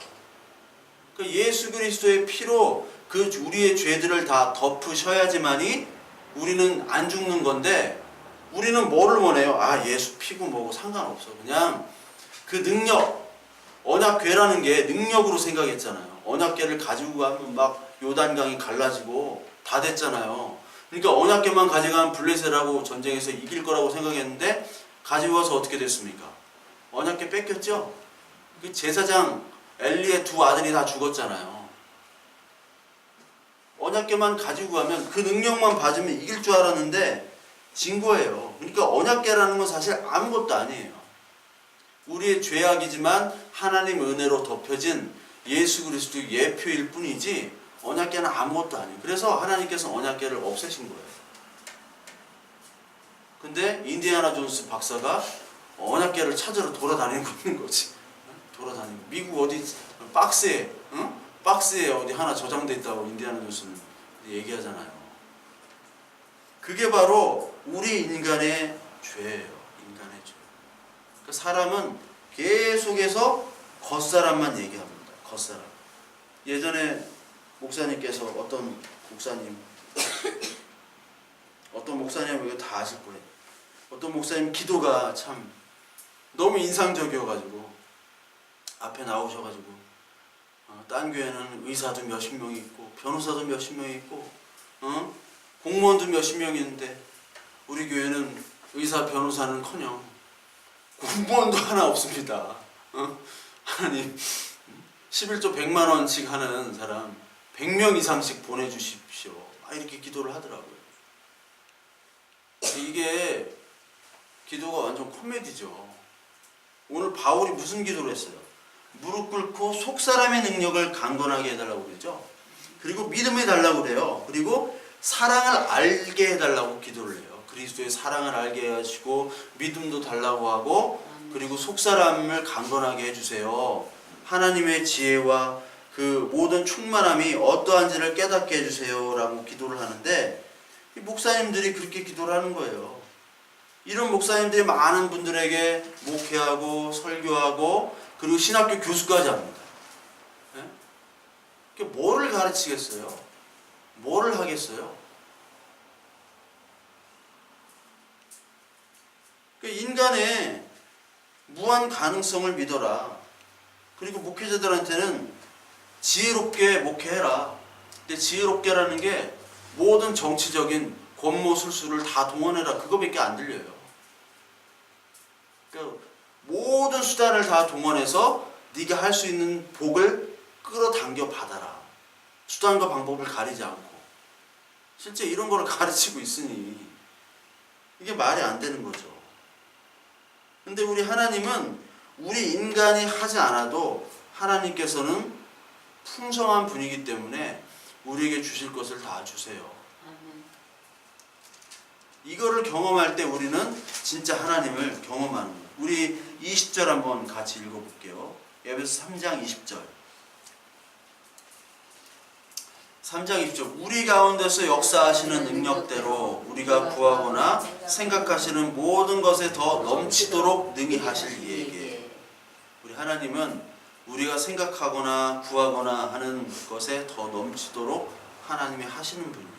그 예수 그리스도의 피로 그 우리의 죄들을 다 덮으셔야지만이 우리는 안 죽는 건데 우리는 뭐를 원해요? 아, 예수 피고 뭐고 상관없어. 그냥 그 능력, 언약궤라는 게 능력으로 생각했잖아요. 언약궤를 가지고 가면 막 요단강이 갈라지고 다 됐잖아요. 그러니까 언약궤만 가져가면 블레셋하고 전쟁에서 이길 거라고 생각했는데 가지고 와서 어떻게 됐습니까? 언약궤 뺏겼죠? 그 제사장 엘리의 두 아들이 다 죽었잖아요. 언약궤만 가지고 가면 그 능력만 받으면 이길 줄 알았는데 진 거예요. 그러니까 언약궤라는 건 사실 아무것도 아니에요. 우리의 죄악이지만 하나님 은혜로 덮여진 예수 그리스도 예표일 뿐이지 언약궤는 아무것도 아니에요. 그래서 하나님께서 언약궤를 없애신 거예요. 근데 인디애나 존스 박사가 언약궤를 찾으러 돌아다니는 거지. 돌아다니고 미국 어디 박스에 박스에 어디 하나 저장돼 있다고 인디애나 존스는 얘기하잖아요. 그게 바로 우리 인간의 죄예요. 인간의 죄. 그러니까 사람은 계속해서 겉사람만 얘기합니다. 겉사람. 예전에 목사님께서 어떤 목사님 이거 다 아실 거예요. 어떤 목사님 기도가 참 너무 인상적이어가지고 앞에 나오셔가지고 딴 교회는 의사도 몇십 명이 있고 변호사도 몇십 명이 있고 공무원도 몇십 명이 있는데 우리 교회는 의사 변호사는커녕 공무원도 하나 없습니다. 하나님 11조 100만 원씩 하는 사람 100명 이상씩 보내주십시오. 이렇게 기도를 하더라고요. 이게 기도가 완전 코미디죠. 오늘 바울이 무슨 기도를 했어요? 무릎 꿇고 속사람의 능력을 강건하게 해달라고 그러죠. 그리고 믿음을 달라고 그래요. 그리고 사랑을 알게 해달라고 기도를 해요. 그리스도의 사랑을 알게 하시고 믿음도 달라고 하고 그리고 속사람을 강건하게 해주세요. 하나님의 지혜와 그 모든 충만함이 어떠한지를 깨닫게 해주세요 라고 기도를 하는데 이 목사님들이 그렇게 기도를 하는 거예요. 이런 목사님들이 많은 분들에게 목회하고 설교하고 그리고 신학교 교수까지 합니다. 네? 뭐를 가르치겠어요? 뭐를 하겠어요? 인간의 무한 가능성을 믿어라. 그리고 목회자들한테는 지혜롭게 목회해라. 근데 지혜롭게라는 게 모든 정치적인 권모술수를 다 동원해라. 그거밖에 안 들려요. 그러니까 모든 수단을 다 동원해서 네가 할 수 있는 복을 끌어당겨 받아라. 수단과 방법을 가리지 않고. 실제 이런 거를 가르치고 있으니 이게 말이 안 되는 거죠. 근데 우리 하나님은 우리 인간이 하지 않아도 하나님께서는 풍성한 분이기 때문에 우리에게 주실 것을 다 주세요. 이거를 경험할 때 우리는 진짜 하나님을 경험하는 거예요. 우리 20절 한번 같이 읽어볼게요. 에베소 3장 20절. 3장 20절. 우리 가운데서 역사하시는 능력대로 우리가 구하거나 생각하시는 모든 것에 더 넘치도록 능히 하실 이에게. 우리 하나님은 우리가 생각하거나 구하거나 하는 것에 더 넘치도록 하나님이 하시는 분이에요.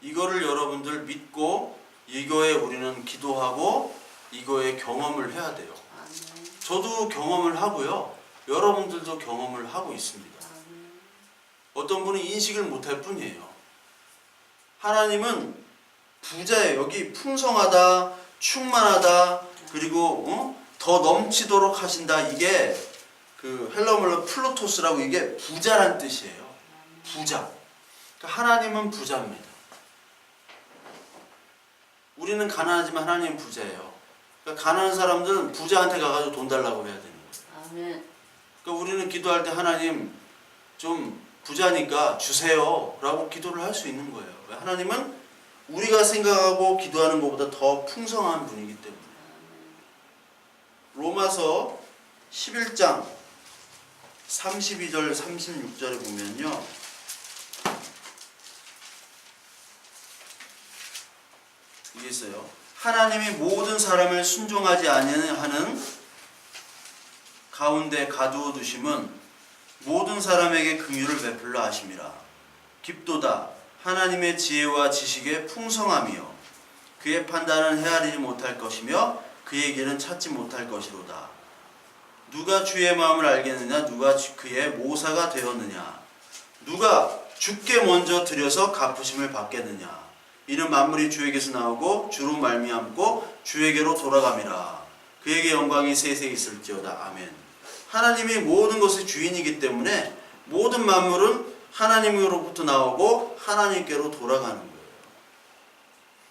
이거를 여러분들 믿고 이거에 우리는 기도하고 이거에 경험을 해야 돼요. 저도 경험을 하고요. 여러분들도 경험을 하고 있습니다. 어떤 분은 인식을 못할 뿐이에요. 하나님은 부자예요. 여기 풍성하다, 충만하다, 그리고 더 넘치도록 하신다. 이게 그 헬라어로 플루토스라고 이게 부자란 뜻이에요. 부자. 그러니까 하나님은 부자입니다. 우리는 가난하지만 하나님은 부자예요. 그러니까 가난한 사람들은 부자한테 가가지고 돈 달라고 해야 되는 거예요. 아멘. 그러니까 우리는 기도할 때 하나님 좀 부자니까 주세요 라고 기도를 할 수 있는 거예요. 하나님은 우리가 생각하고 기도하는 것보다 더 풍성한 분이기 때문에. 로마서 11장 32절 36절에 보면요, 이게 있어요. 하나님이 모든 사람을 순종하지 아니하는 가운데 가두어 두심은 모든 사람에게 긍휼을 베풀라 하심이라. 깊도다 하나님의 지혜와 지식의 풍성함이요 그의 판단은 헤아리지 못할 것이며 그의 길은 찾지 못할 것이로다. 누가 주의 마음을 알겠느냐? 누가 그의 모사가 되었느냐? 누가 주께 먼저 드려서 갚으심을 받겠느냐? 이는 만물이 주에게서 나오고 주로 말미암고 주에게로 돌아감이라. 그에게 영광이 세세 있을지어다. 아멘. 하나님이 모든 것의 주인이기 때문에 모든 만물은 하나님으로부터 나오고 하나님께로 돌아가는 거예요.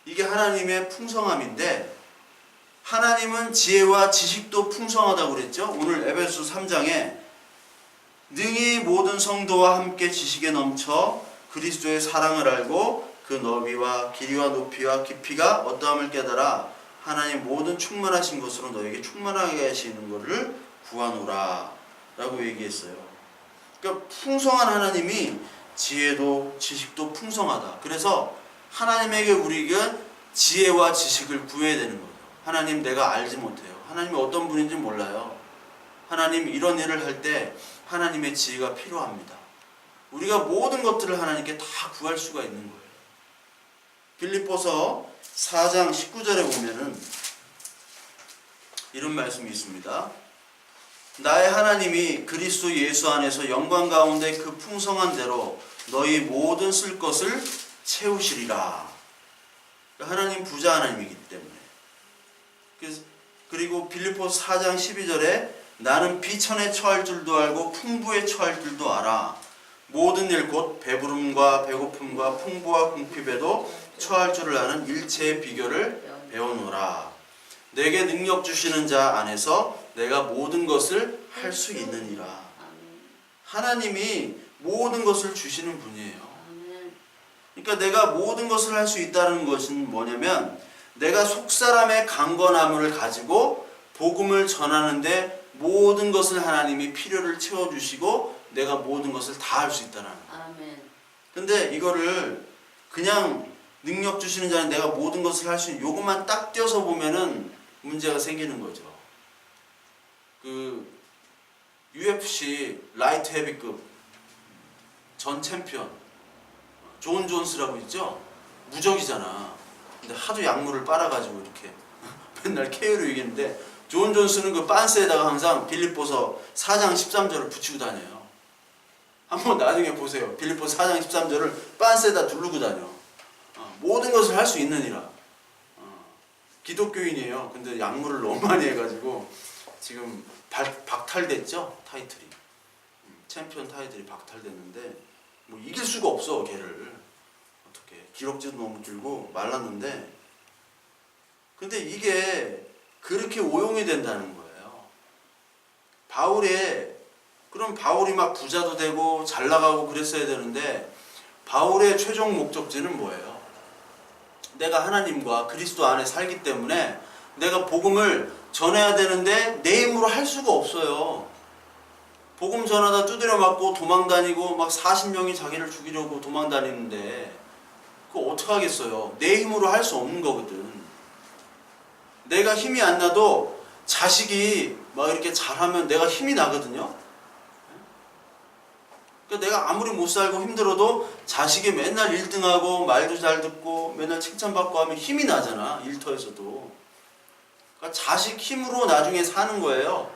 이게 하나님의 풍성함인데, 하나님은 지혜와 지식도 풍성하다고 그랬죠. 오늘 에베소 3장에 능히 모든 성도와 함께 지식에 넘쳐 그리스도의 사랑을 알고 그 너비와 길이와 높이와 깊이가 어떠함을 깨달아 하나님 모든 충만하신 것으로 너에게 충만하게 하시는 것을 구하노라 라고 얘기했어요. 그러니까 풍성한 하나님이 지혜도 지식도 풍성하다. 그래서 하나님에게 우리가 지혜와 지식을 구해야 되는 거예요. 하나님, 내가 알지 못해요. 하나님이 어떤 분인지 몰라요. 하나님, 이런 일을 할 때 하나님의 지혜가 필요합니다. 우리가 모든 것들을 하나님께 다 구할 수가 있는 거예요. 빌립보서 4장 19절에 보면은 이런 말씀이 있습니다. 나의 하나님이 그리스도 예수 안에서 영광 가운데 그 풍성한 대로 너희 모든 쓸 것을 채우시리라. 하나님 부자 하나님이기 때문에. 그리고 빌립보서 4장 12절에 나는 비천에 처할 줄도 알고 풍부에 처할 줄도 알아. 모든 일 곧 배부름과 배고픔과 풍부와 궁핍에도 처할 줄을 아는 일체의 비결을 배우노라. 내게 능력 주시는 자 안에서 내가 모든 것을 할 수 있느니라. 하나님이 모든 것을 주시는 분이에요. 그러니까 내가 모든 것을 할 수 있다는 것은 뭐냐면, 내가 속사람의 강건함을 가지고 복음을 전하는데 모든 것을 하나님이 필요를 채워주시고 내가 모든 것을 다 할 수 있다는 거예요. 근데 이거를 그냥 능력 주시는 자는 내가 모든 것을 할 수 있는 요것만 딱 떼어서 보면은 문제가 생기는 거죠. 그 UFC 라이트 헤비급 전 챔피언 존 존스라고 있죠? 무적이잖아. 근데 하도 약물을 빨아가지고 이렇게 맨날 KO로 이기는데, 존 존스는 그 빤스에다가 항상 빌립보서 4장 13절을 붙이고 다녀요. 한번 나중에 보세요. 빌립보서 4장 13절을 빤스에다 두르고 다녀. 모든 것을 할 수 있느니라. 기독교인이에요. 근데 약물을 너무 많이 해가지고 지금 박탈됐죠? 타이틀이. 챔피언 타이틀이 박탈됐는데 뭐 이길 수가 없어 걔를. 어떻게 기럭지도 너무 길고 말랐는데, 근데 이게 그렇게 오용이 된다는 거예요. 그럼 바울이 막 부자도 되고 잘 나가고 그랬어야 되는데, 바울의 최종 목적지는 뭐예요? 내가 하나님과 그리스도 안에 살기 때문에 내가 복음을 전해야 되는데 내 힘으로 할 수가 없어요. 복음 전하다 두드려 맞고 도망다니고 막 40명이 자기를 죽이려고 도망다니는데 그거 어떡하겠어요? 내 힘으로 할 수 없는 거거든. 내가 힘이 안 나도 자식이 막 이렇게 잘하면 내가 힘이 나거든요. 그러니까 내가 아무리 못 살고 힘들어도 자식이 맨날 1등하고 말도 잘 듣고 맨날 칭찬받고 하면 힘이 나잖아. 일터에서도. 그러니까 자식 힘으로 나중에 사는 거예요.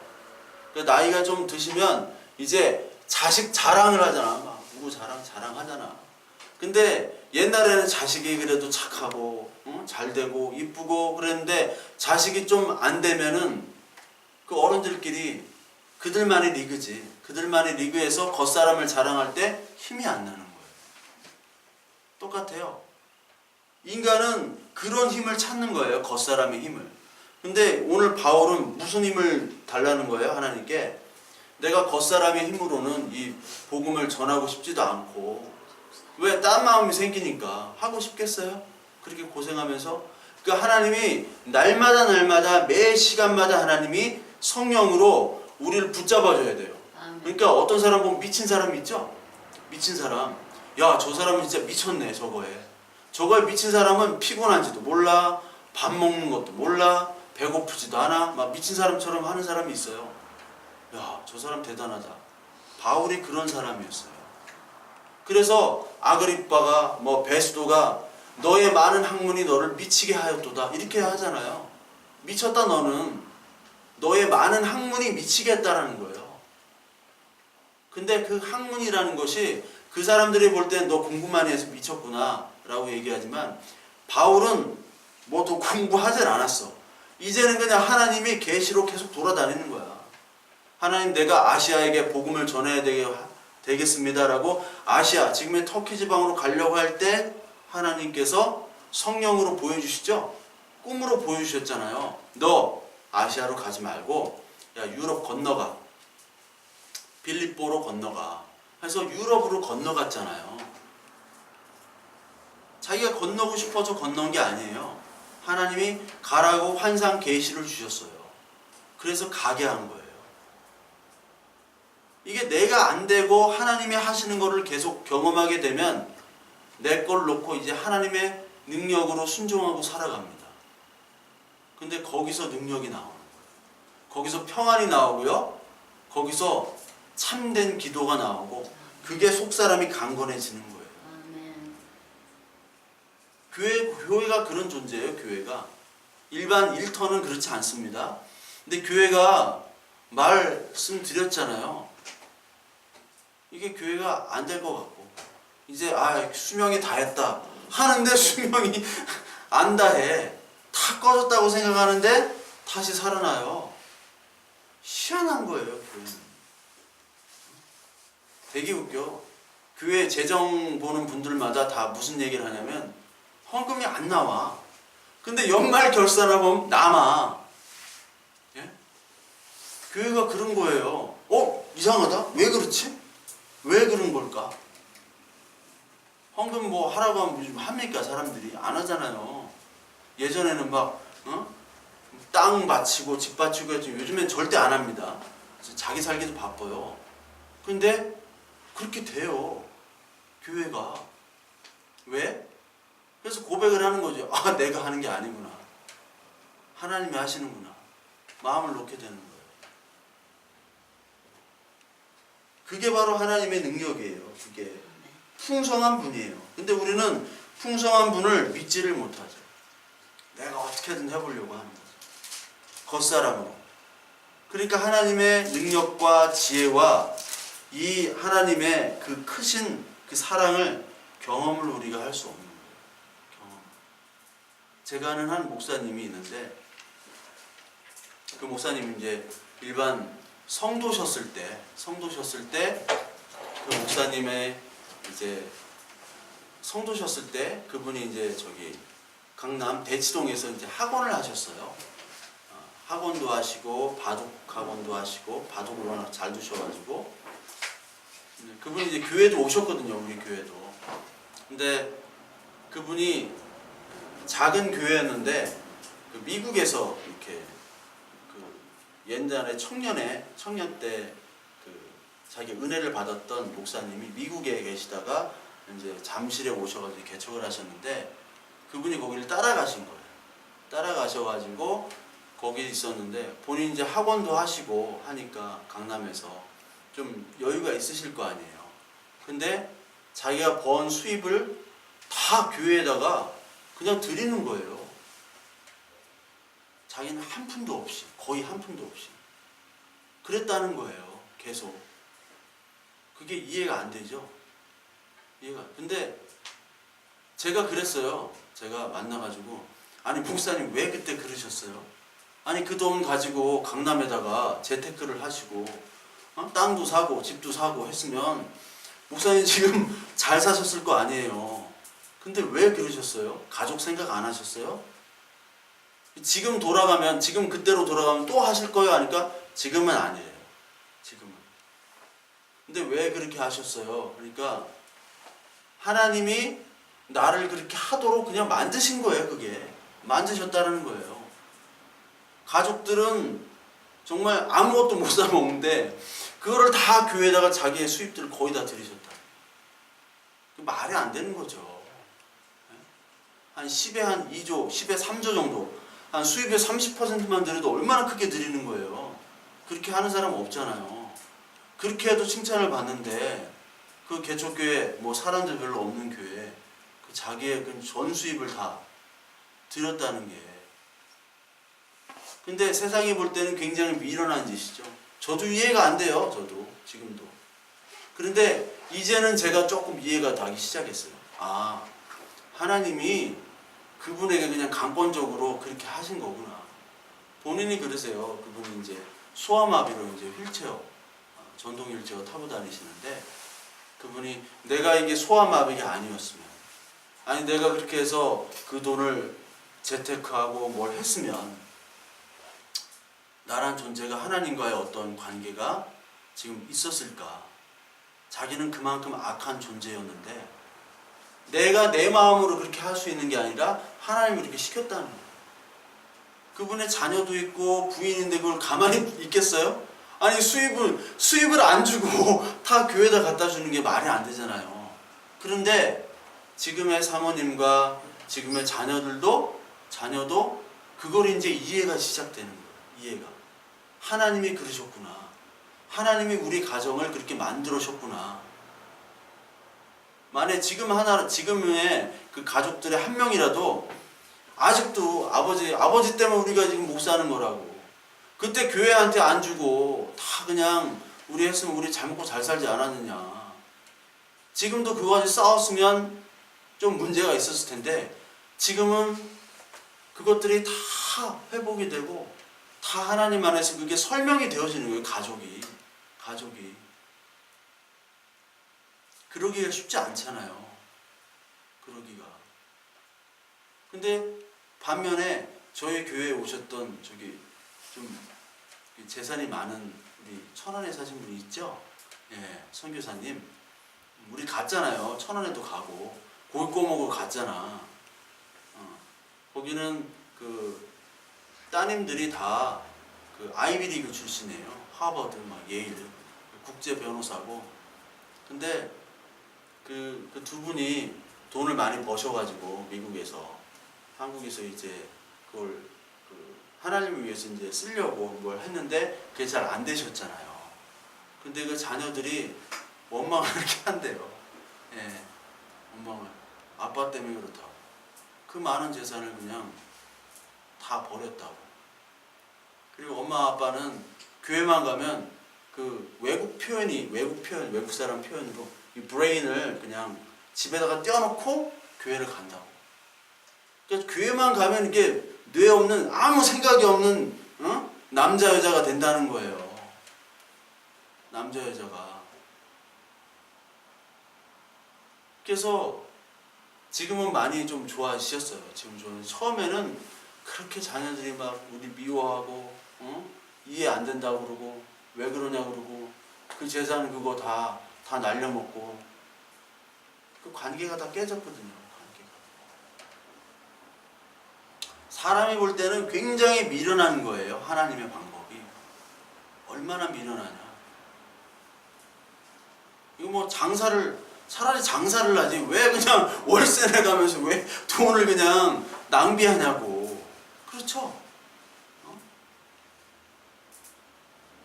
그러니까 나이가 좀 드시면 이제 자식 자랑을 하잖아. 막 누구 자랑하잖아. 근데 옛날에는 자식이 그래도 착하고 잘 되고 이쁘고 그랬는데, 자식이 좀 안 되면은 그 어른들끼리 그들만의 리그지. 그들만의 리그에서 겉사람을 자랑할 때 힘이 안 나는 거예요. 똑같아요. 인간은 그런 힘을 찾는 거예요. 겉사람의 힘을. 근데 오늘 바울은 무슨 힘을 달라는 거예요? 하나님께. 내가 겉사람의 힘으로는 이 복음을 전하고 싶지도 않고, 왜? 딴 마음이 생기니까. 하고 싶겠어요? 그렇게 고생하면서. 그러니까 하나님이 날마다 매 시간마다 하나님이 성령으로 우리를 붙잡아줘야 돼요. 그러니까 어떤 사람 보면 미친 사람이 있죠? 미친 사람. 야, 저 사람은 진짜 미쳤네, 저거에. 저거에 미친 사람은 피곤한지도 몰라, 밥 먹는 것도 몰라, 배고프지도 않아. 막 미친 사람처럼 하는 사람이 있어요. 야, 저 사람 대단하다. 바울이 그런 사람이었어요. 그래서 아그리빠가 베스도가 너의 많은 학문이 너를 미치게 하였도다. 이렇게 하잖아요. 미쳤다 너는. 너의 많은 학문이 미치게 했다라는 거예요. 근데 그 학문이라는 것이 그 사람들이 볼 땐 너 공부 많이 해서 미쳤구나 라고 얘기하지만 바울은 뭐 더 공부하질 않았어. 이제는 그냥 하나님이 계시로 계속 돌아다니는 거야. 하나님 내가 아시아에게 복음을 전해야 되겠습니다라고 아시아 지금의 터키 지방으로 가려고 할 때 하나님께서 성령으로 보여주시죠. 꿈으로 보여주셨잖아요. 너 아시아로 가지 말고 야 유럽 건너가. 빌립보로 건너가. 그래서 유럽으로 건너갔잖아요. 자기가 건너고 싶어서 건너온 게 아니에요. 하나님이 가라고 환상 계시를 주셨어요. 그래서 가게 한 거예요. 이게 내가 안 되고 하나님이 하시는 거를 계속 경험하게 되면 내 걸 놓고 이제 하나님의 능력으로 순종하고 살아갑니다. 근데 거기서 능력이 나오는 거예요. 거기서 평안이 나오고요. 거기서 참된 기도가 나오고 그게 속사람이 강건해지는 거예요. 교회가 그런 존재예요. 교회가 일반 일터는 그렇지 않습니다. 근데 교회가 말씀드렸잖아요. 이게 교회가 안 될 것 같고 이제 수명이 다했다 하는데 수명이 안 다해. 다 꺼졌다고 생각하는데 다시 살아나요. 희한한 거예요. 교회는. 되게 웃겨. 교회 재정 보는 분들마다 다 무슨 얘기를 하냐면 헌금이 안 나와. 근데 연말 결산하면 남아. 예? 교회가 그런 거예요. 이상하다? 왜 그렇지? 왜 그런 걸까? 헌금 뭐 하라고 하면 요즘 합니까? 사람들이 안 하잖아요. 예전에는 땅 바치고 집 바치고 했지 요즘엔 절대 안 합니다. 자기 살기도 바빠요. 근데 그렇게 돼요. 교회가. 왜? 그래서 고백을 하는 거죠. 내가 하는 게 아니구나. 하나님이 하시는구나. 마음을 놓게 되는 거예요. 그게 바로 하나님의 능력이에요. 그게 풍성한 분이에요. 근데 우리는 풍성한 분을 믿지를 못하죠. 내가 어떻게든 해보려고 하는 거죠. 겉사람으로. 그러니까 하나님의 능력과 지혜와 이 하나님의 그 크신 그 사랑을 경험을 우리가 할 수 없는 거예요. 경험. 제가 아는 한 목사님이 있는데 그 목사님이 이제 일반 성도셨을 때 그 목사님의 이제 성도셨을 때 그분이 이제 저기 강남 대치동에서 이제 학원을 하셨어요. 학원도 하시고 바둑 학원도 하시고 바둑을 워낙 잘 두셔가지고 그분이 이제 교회도 오셨거든요. 우리 교회도. 근데 그분이 작은 교회였는데 그 미국에서 이렇게 그 옛날에 청년 때 그 자기 은혜를 받았던 목사님이 미국에 계시다가 이제 잠실에 오셔가지고 개척을 하셨는데 그분이 거기를 따라가신 거예요. 따라가셔가지고 거기 있었는데 본인이 이제 학원도 하시고 하니까 강남에서 좀 여유가 있으실 거 아니에요. 근데 자기가 번 수입을 다 교회에다가 그냥 드리는 거예요. 자기는 한 푼도 없이, 거의 한 푼도 없이. 그랬다는 거예요. 계속. 그게 이해가 안 되죠. 근데 제가 그랬어요. 제가 만나가지고 아니 목사님 왜 그때 그러셨어요? 아니 그 돈 가지고 강남에다가 재테크를 하시고 땅도 사고 집도 사고 했으면 목사님 지금 잘 사셨을 거 아니에요. 근데 왜 그러셨어요? 가족 생각 안 하셨어요? 지금 그때로 돌아가면 또 하실 거예요? 하니까 지금은 아니에요. 지금은. 근데 왜 그렇게 하셨어요? 그러니까 하나님이 나를 그렇게 하도록 그냥 만드신 거예요. 그게 만드셨다는 거예요. 가족들은 정말 아무것도 못 사 먹는데 그거를 다 교회에다가 자기의 수입들을 거의 다 들이셨다. 말이 안 되는 거죠. 한 10에 한 2조, 10에 3조 정도, 한 수입의 30%만 들여도 얼마나 크게 드리는 거예요. 그렇게 하는 사람 없잖아요. 그렇게 해도 칭찬을 받는데 그 개척교회 뭐 사람들 별로 없는 교회 그 그 자기의 그 전 수입을 다 드렸다는 게. 근데 세상이 볼 때는 굉장히 미련한 짓이죠. 저도 이해가 안 돼요. 저도 지금도. 그런데 이제는 제가 조금 이해가 되기 시작했어요. 아, 하나님이 그분에게 그냥 강권적으로 그렇게 하신 거구나. 본인이 그러세요. 그분이 이제 소아마비로 이제 휠체어, 전동 휠체어 타고 다니시는데, 그분이 내가 이게 소아마비가 아니었으면, 아니 내가 그렇게 해서 그 돈을 재테크하고 뭘 했으면 나란 존재가 하나님과의 어떤 관계가 지금 있었을까? 자기는 그만큼 악한 존재였는데 내가 내 마음으로 그렇게 할 수 있는 게 아니라 하나님이 그렇게 시켰다는 거예요. 그분의 자녀도 있고 부인인데 그걸 가만히 있겠어요? 아니 수입을 안 주고 다 교회에다 갖다 주는 게 말이 안 되잖아요. 그런데 지금의 사모님과 지금의 자녀도 그걸 이제 이해가 시작되는 거예요. 이해가. 하나님이 그러셨구나. 하나님이 우리 가정을 그렇게 만들으셨구나. 만약 지금의 그 가족들의 한 명이라도 아직도 아버지 때문에 우리가 지금 못 사는 거라고. 그때 교회한테 안 주고 다 그냥 우리 했으면 우리 잘 먹고 잘 살지 않았느냐. 지금도 그거 가지고 싸웠으면 좀 문제가 있었을 텐데 지금은 그것들이 다 회복이 되고 다 하나님 안에서 그게 설명이 되어지는 거예요. 가족이. 그러기가 쉽지 않잖아요. 그러기가. 근데 반면에 저희 교회에 오셨던 저기 좀 재산이 많은 우리 천안에 사신 분이 있죠? 예, 선교사님. 우리 갔잖아요. 천안에도 가고 고기 구워 먹으러 갔잖아. 거기는 그 따님들이 다 그 아이비리그 출신이에요. 하버드, 막 예일, 국제 변호사고. 근데 그 두 분이 돈을 많이 버셔가지고 미국에서 한국에서 이제 그걸 그 하나님을 위해서 이제 쓰려고 뭘 했는데 그게 잘 안 되셨잖아요. 근데 그 자녀들이 원망을 이렇게 한대요. 예, 원망을. 아빠 때문에 그렇다고. 그 많은 재산을 그냥 다 버렸다고. 그리고 엄마 아빠는 교회만 가면 그 외국 사람 표현으로 이 브레인을 그냥 집에다가 떼어놓고 교회를 간다고. 그러니까 교회만 가면 이게 뇌 없는 아무 생각이 없는 남자 여자가 된다는 거예요. 남자 여자가. 그래서 지금은 많이 좀 좋아지셨어요. 지금 처음에는 그렇게 자녀들이 막 우리 미워하고 이해 안 된다고 그러고 왜 그러냐고 그러고 그 재산 그거 다 날려먹고 그 관계가 다 깨졌거든요. 관계가. 사람이 볼 때는 굉장히 미련한 거예요. 하나님의 방법이. 얼마나 미련하냐. 이거 뭐 차라리 장사를 하지 왜 그냥 월세 내가면서 왜 돈을 그냥 낭비하냐고. 그렇죠?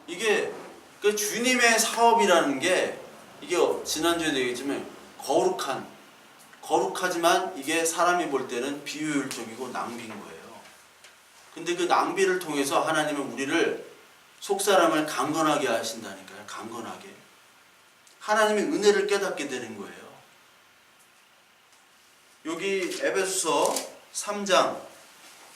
이게 그 주님의 사업이라는 게 이게 지난주에도 얘기했지만 거룩하지만 이게 사람이 볼 때는 비효율적이고 낭비인 거예요. 근데 그 낭비를 통해서 하나님은 우리를 속사람을 강건하게 하신다니까요. 강건하게. 하나님의 은혜를 깨닫게 되는 거예요. 여기 에베소서 3장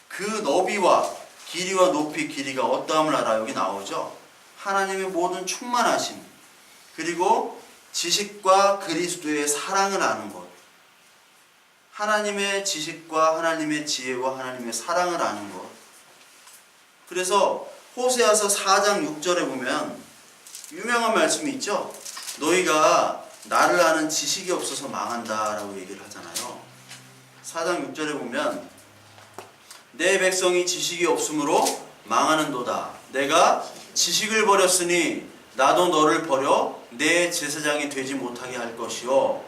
그 너비와 길이와 높이 길이가 어떠함을 알아. 여기 나오죠. 하나님의 모든 충만하심 그리고 지식과 그리스도의 사랑을 아는 것. 하나님의 지식과 하나님의 지혜와 하나님의 사랑을 아는 것. 그래서 호세아서 4장 6절에 보면 유명한 말씀이 있죠. 너희가 나를 아는 지식이 없어서 망한다 라고 얘기를 하잖아요. 4장 6절에 보면 내 백성이 지식이 없으므로 망하는도다. 내가 지식을 버렸으니 나도 너를 버려 내 제사장이 되지 못하게 할 것이요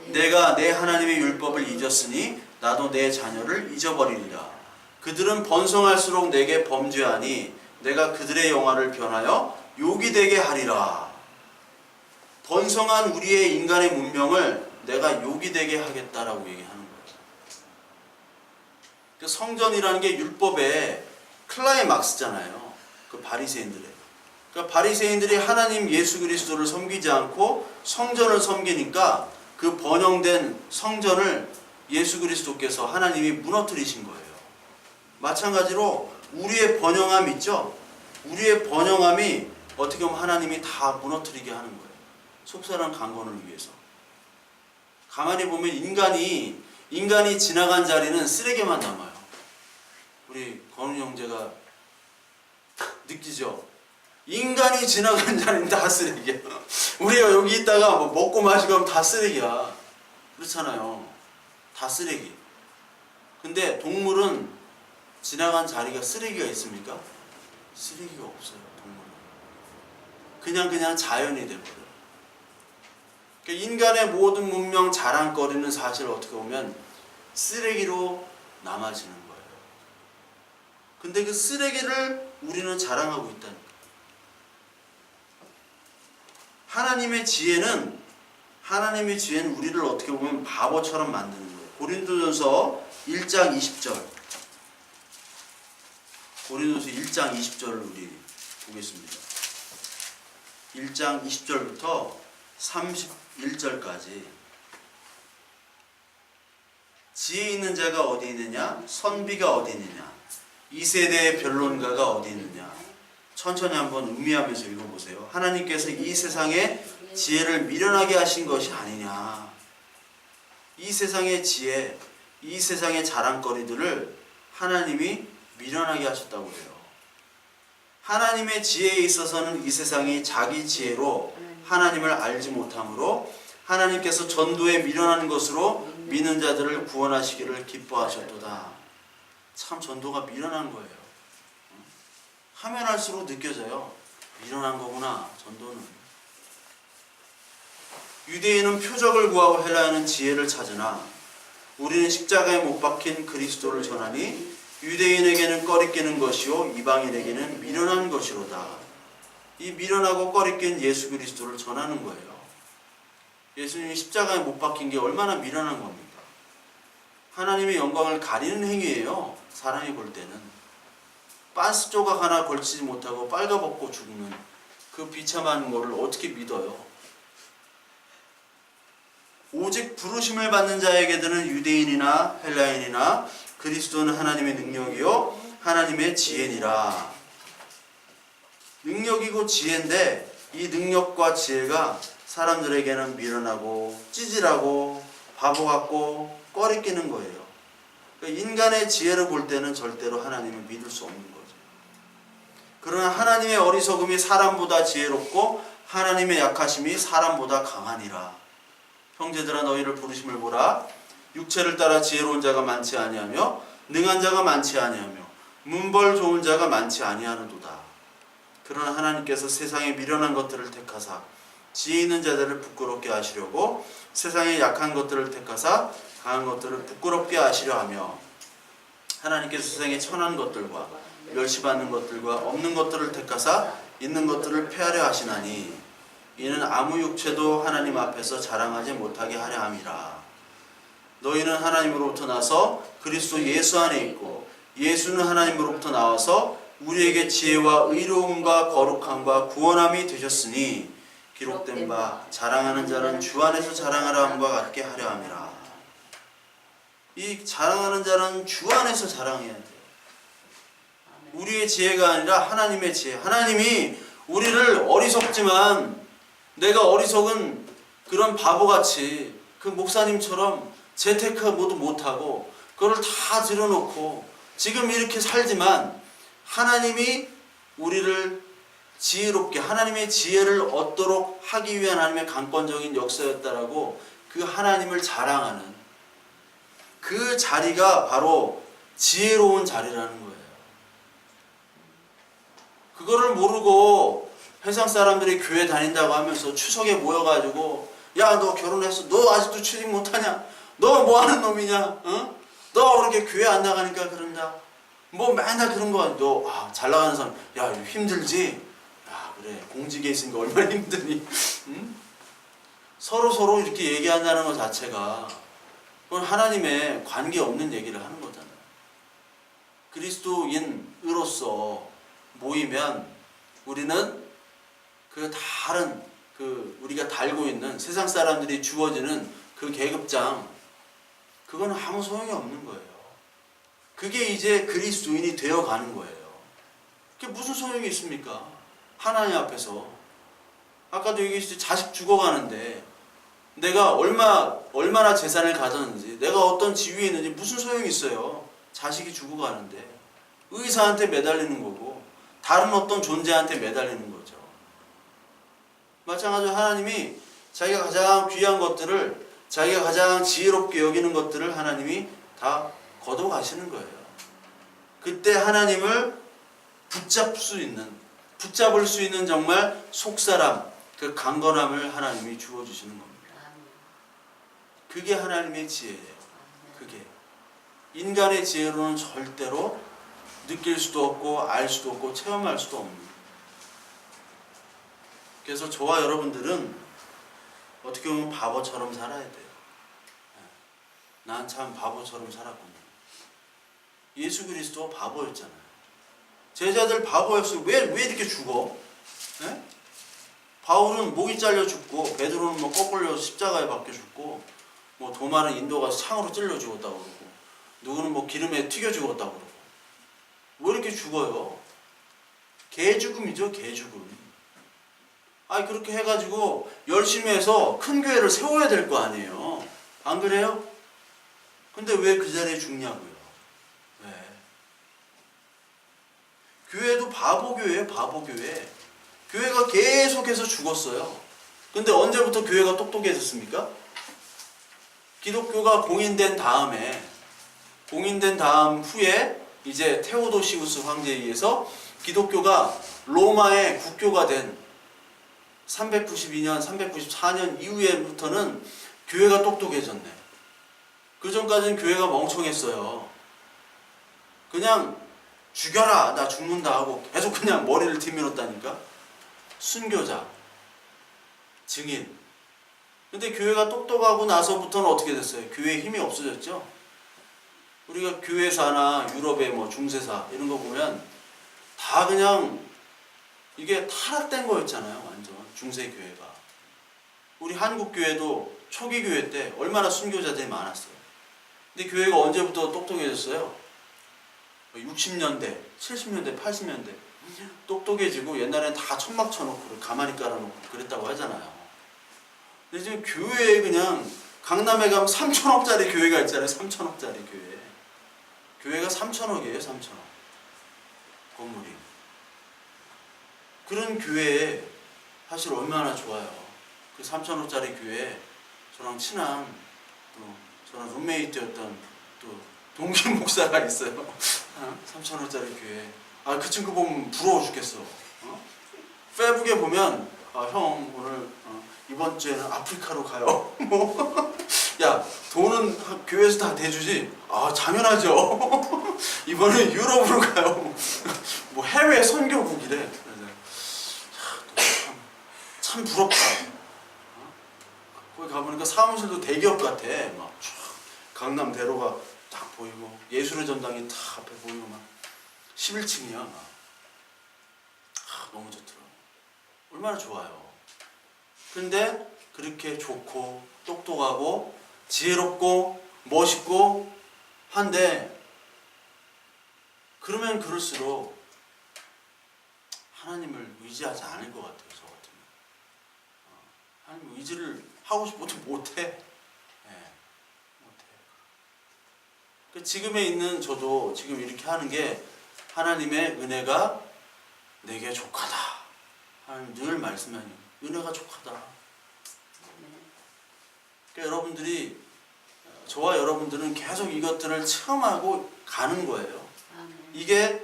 내가 내 하나님의 율법을 잊었으니 나도 내 자녀를 잊어버리리라. 그들은 번성할수록 내게 범죄하니 내가 그들의 영화를 변하여 욕이 되게 하리라. 번성한 우리의 인간의 문명을 내가 욕이 되게 하겠다라고 얘기하는 거예요. 성전이라는 게 율법의 클라이막스잖아요. 그 바리새인들의. 그러니까 바리새인들이 하나님 예수 그리스도를 섬기지 않고 성전을 섬기니까 그 번영된 성전을 예수 그리스도께서 하나님이 무너뜨리신 거예요. 마찬가지로 우리의 번영함 있죠? 우리의 번영함이 어떻게 보면 하나님이 다 무너뜨리게 하는 거예요. 속사람 강건을 위해서. 가만히 보면 인간이 지나간 자리는 쓰레기만 남아요. 우리 건우 형제가 느끼죠? 인간이 지나간 자리는 다 쓰레기야. 우리가 여기 있다가 뭐 먹고 마시고 하면 다 쓰레기야. 그렇잖아요. 다 쓰레기. 근데 동물은 지나간 자리가 쓰레기가 있습니까? 쓰레기가 없어요. 동물은. 그냥 자연이 돼버려요. 그러니까 인간의 모든 문명 자랑거리는 사실 어떻게 보면 쓰레기로 남아지는 거예요. 근데 그 쓰레기를 우리는 자랑하고 있다니까. 하나님의 지혜는 우리를 어떻게 보면 바보처럼 만드는 거예요. 고린도전서 1장 20절. 고린도전서 1장 20절을 우리 보겠습니다. 1장 20절부터 31절까지. 지혜 있는 자가 어디 있느냐? 선비가 어디 있느냐? 이 세대의 변론가가 어디 있느냐? 천천히 한번 음미하면서 읽어보세요. 하나님께서 이 세상에 지혜를 미련하게 하신 것이 아니냐. 이 세상의 지혜, 이 세상의 자랑거리들을 하나님이 미련하게 하셨다고 해요. 하나님의 지혜에 있어서는 이 세상이 자기 지혜로 하나님을 알지 못하므로 하나님께서 전도에 미련한 것으로 믿는 자들을 구원하시기를 기뻐하셨도다. 참 전도가 미련한 거예요. 하면 할수록 느껴져요. 미련한 거구나, 전도는. 유대인은 표적을 구하고 헬라인은 지혜를 찾으나 우리는 십자가에 못 박힌 그리스도를 전하니 유대인에게는 꺼리끼는 것이요 이방인에게는 미련한 것이로다. 이 미련하고 꺼리낀 예수 그리스도를 전하는 거예요. 예수님이 십자가에 못 박힌 게 얼마나 미련한 겁니까? 하나님의 영광을 가리는 행위예요. 사람이 볼 때는. 빤스 조각 하나 걸치지 못하고 빨가벗고 죽는 그 비참한 거를 어떻게 믿어요? 오직 부르심을 받는 자에게는 유대인이나 헬라인이나 그리스도는 하나님의 능력이요 하나님의 지혜니라. 능력이고 지혜인데 이 능력과 지혜가 사람들에게는 미련하고 찌질하고 바보 같고 꺼리끼는 거예요. 그러니까 인간의 지혜를 볼 때는 절대로 하나님을 믿을 수 없는 거죠. 그러나 하나님의 어리석음이 사람보다 지혜롭고 하나님의 약하심이 사람보다 강하니라. 형제들아 너희를 부르심을 보라. 육체를 따라 지혜로운 자가 많지 아니하며 능한 자가 많지 아니하며 문벌 좋은 자가 많지 아니하는도다. 그러나 하나님께서 세상에 미련한 것들을 택하사 지혜 있는 자들을 부끄럽게 하시려고 세상에 약한 것들을 택하사 강한 것들을 부끄럽게 하시려 하며 하나님께서 세상에 천한 것들과 멸시받는 것들과 없는 것들을 택하사 있는 것들을 폐하려 하시나니 이는 아무 육체도 하나님 앞에서 자랑하지 못하게 하려 함이라. 너희는 하나님으로부터 나서 그리스도 예수 안에 있고 예수는 하나님으로부터 나와서 우리에게 지혜와 의로움과 거룩함과 구원함이 되셨으니 기록된 바 자랑하는 자는 주 안에서 자랑하라 함과 같게 하려 함이라. 이 자랑하는 자는 주 안에서 자랑해야 돼요. 우리의 지혜가 아니라 하나님의 지혜. 하나님이 우리를 어리석지만 내가 어리석은 그런 바보같이 그 목사님처럼 재테크 모두 못하고 그걸 다 들여놓고 지금 이렇게 살지만 하나님이 우리를 지혜롭게 하나님의 지혜를 얻도록 하기 위한 하나님의 강권적인 역사였다라고 그 하나님을 자랑하는 그 자리가 바로 지혜로운 자리라는 거예요. 그거를 모르고 회상 사람들이 교회 다닌다고 하면서 추석에 모여가지고 야 너 결혼했어? 너 아직도 출입 못하냐? 너 뭐하는 놈이냐? 어? 너 그렇게 교회 안 나가니까 그런다. 뭐 맨날 그런 거 너 잘 나가는 사람 야 힘들지? 야 그래 공직에 있으니까 얼마나 힘드니? 응? 서로 이렇게 얘기한다는 것 자체가 그건 하나님의 관계없는 얘기를 하는 거잖아요. 그리스도인으로서 모이면 우리는 그 다른 우리가 달고 있는 세상 사람들이 주어지는 그 계급장, 그건 아무 소용이 없는 거예요. 그게 이제 그리스도인이 되어가는 거예요. 그게 무슨 소용이 있습니까? 하나님 앞에서. 아까도 얘기했듯이 자식 죽어가는데 내가 얼마나 재산을 가졌는지, 내가 어떤 지위에 있는지 무슨 소용이 있어요? 자식이 죽어가는데. 의사한테 매달리는 거고 다른 어떤 존재한테 매달리는 거죠. 마찬가지로 하나님이 자기가 가장 귀한 것들을, 자기가 가장 지혜롭게 여기는 것들을 하나님이 다 거둬 가시는 거예요. 그때 하나님을 붙잡을 수 있는 정말 속사람, 그 강건함을 하나님이 주어주시는 겁니다. 그게 하나님의 지혜예요. 그게 인간의 지혜로는 절대로 느낄 수도 없고 알 수도 없고 체험할 수도 없는. 그래서 저와 여러분들은 어떻게 보면 바보처럼 살아야 돼요. 난 참 바보처럼 살았군요. 예수 그리스도 바보였잖아요. 제자들 바보였어요. 왜 이렇게 죽어? 네? 바울은 목이 잘려 죽고, 베드로는 뭐 거꾸로 십자가에 박혀 죽고, 뭐 도마는 인도 가서 창으로 찔러 죽었다고 그러고, 누구는 뭐 기름에 튀겨 죽었다고 그러고. 왜 이렇게 죽어요? 개죽음이죠, 개죽음. 아니 그렇게 해가지고 열심히 해서 큰 교회를 세워야 될 거 아니에요. 안 그래요? 근데 왜 그 자리에 죽냐고요. 왜? 교회도 바보교회예요, 바보교회. 교회가 계속해서 죽었어요. 근데 언제부터 교회가 똑똑해졌습니까? 기독교가 공인된 다음 후에 이제 테오도시우스 황제에 의해서 기독교가 로마의 국교가 된 392년, 394년 이후에부터는 교회가 똑똑해졌네. 그 전까지는 교회가 멍청했어요. 그냥 죽여라, 나 죽는다 하고 계속 그냥 머리를 뒤밀었다니까. 순교자, 증인. 근데 교회가 똑똑하고 나서부터는 어떻게 됐어요? 교회에 힘이 없어졌죠. 우리가 교회사나 유럽의 뭐 중세사 이런 거 보면 다 그냥 이게 타락된 거였잖아요. 완전 중세교회가. 우리 한국교회도 초기 교회 때 얼마나 순교자들이 많았어요. 근데 교회가 언제부터 똑똑해졌어요? 60년대, 70년대, 80년대 똑똑해지고 옛날엔 다 천막 쳐놓고 가만히 깔아놓고 그랬다고 하잖아요. 근데 지금 교회에 그냥 강남에 가면 3천억짜리 교회가 있잖아요. 3천억짜리 교회. 교회가 3천억이에요. 3천억. 건물이. 그런 교회에 사실 얼마나 좋아요. 그 3천억짜리 교회에 저랑 친한 저랑 룸메이트였던 또 동기 목사가 있어요. 3천원짜리 교회. 그 친구 보면 부러워 죽겠어. 페북에 보면 형 오늘 이번 주에는 아프리카로 가요. 야 돈은 교회에서 다 대주지. 당연하죠. 이번에 유럽으로 가요. 뭐 해외 선교국이래. 참 부럽다. 거기 가보니까 사무실도 대기업 같아. 막 강남 대로가 딱 보이고 예술의 전당이 딱 앞에 보이고 막 11층이야. 막. 너무 좋더라고. 얼마나 좋아요. 근데 그렇게 좋고 똑똑하고 지혜롭고 멋있고 한데 그러면 그럴수록 하나님을 의지하지 않을 것 같아요. 저 같으면. 하나님 의지를 하고 싶어도 못해. 지금에 있는 저도 지금 이렇게 하는 게 하나님의 은혜가 내게 족하다. 하나님 늘 말씀하니 은혜가 족하다. 그러니까 여러분들이, 저와 여러분들은 계속 이것들을 체험하고 가는 거예요. 이게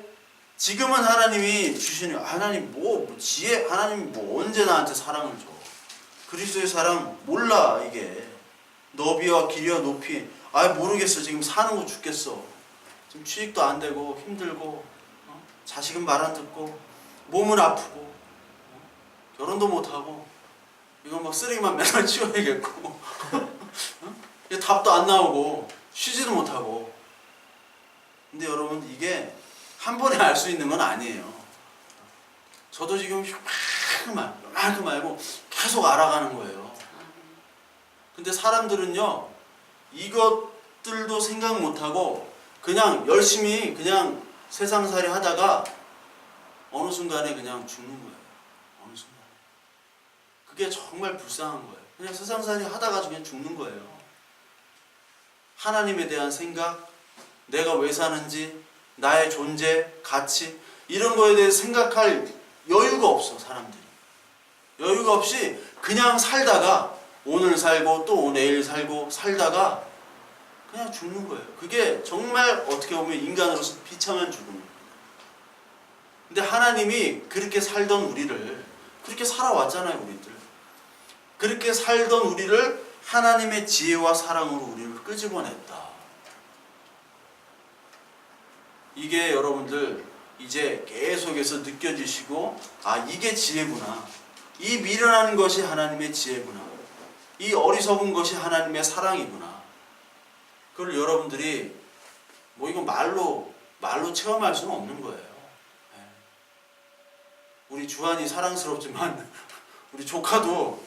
지금은 하나님이 주시는, 하나님 뭐 지혜, 하나님 뭐 언제 나한테 사랑을 줘. 그리스도의 사랑 몰라. 이게 너비와 길이와 높이 모르겠어. 지금 사는 거 죽겠어. 지금 취직도 안 되고 힘들고 자식은 말 안 듣고 몸은 아프고 결혼도 못 하고 이거 막 쓰레기만 맨날 치워야겠고 답도 안 나오고 쉬지도 못하고 근데 여러분 이게 한 번에 알 수 있는 건 아니에요. 저도 지금 이만큼 알고 계속 알아가는 거예요. 근데 사람들은요 이것들도 생각 못하고 그냥 열심히 그냥 세상살이 하다가 어느 순간에 그냥 죽는 거예요. 어느 순간에. 그게 정말 불쌍한 거예요. 그냥 세상살이 하다가 그냥 죽는 거예요. 하나님에 대한 생각, 내가 왜 사는지, 나의 존재, 가치 이런 거에 대해 생각할 여유가 없어 사람들이. 여유가 없이 그냥 살다가 오늘 살고 또 내일 살고 살다가 그냥 죽는 거예요. 그게 정말 어떻게 보면 인간으로서 비참한 죽음입니다. 근데 하나님이 그렇게 살던 우리를 그렇게 살아왔잖아요. 우리들 그렇게 살던 우리를 하나님의 지혜와 사랑으로 우리를 끄집어냈다. 이게 여러분들 이제 계속해서 느껴지시고 아 이게 지혜구나. 이 미련한 것이 하나님의 지혜구나. 이 어리석은 것이 하나님의 사랑이구나. 그걸 여러분들이 뭐 이거 말로 체험할 수는 없는 거예요. 우리 주한이 사랑스럽지만 우리 조카도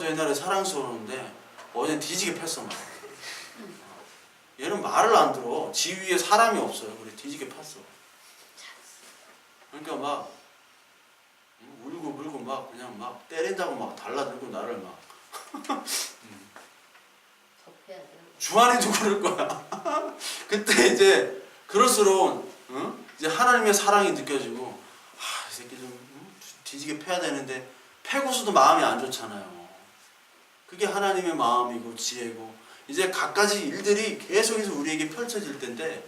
옛날에 사랑스러웠는데 어제 뒤지게 팼어. 막. 얘는 말을 안 들어. 지 위에 사람이 없어요. 그래 뒤지게 팼어. 그러니까 막 울고 막 그냥 막 때린다고 막 달라들고 나를 막 주한이도 그럴 거야. 그때 이제 그럴수록 이제 하나님의 사랑이 느껴지고 이 새끼 좀 뒤지게 패야 되는데 패고서도 마음이 안 좋잖아요. 그게 하나님의 마음이고 지혜고 이제 갖가지 일들이 계속해서 우리에게 펼쳐질 텐데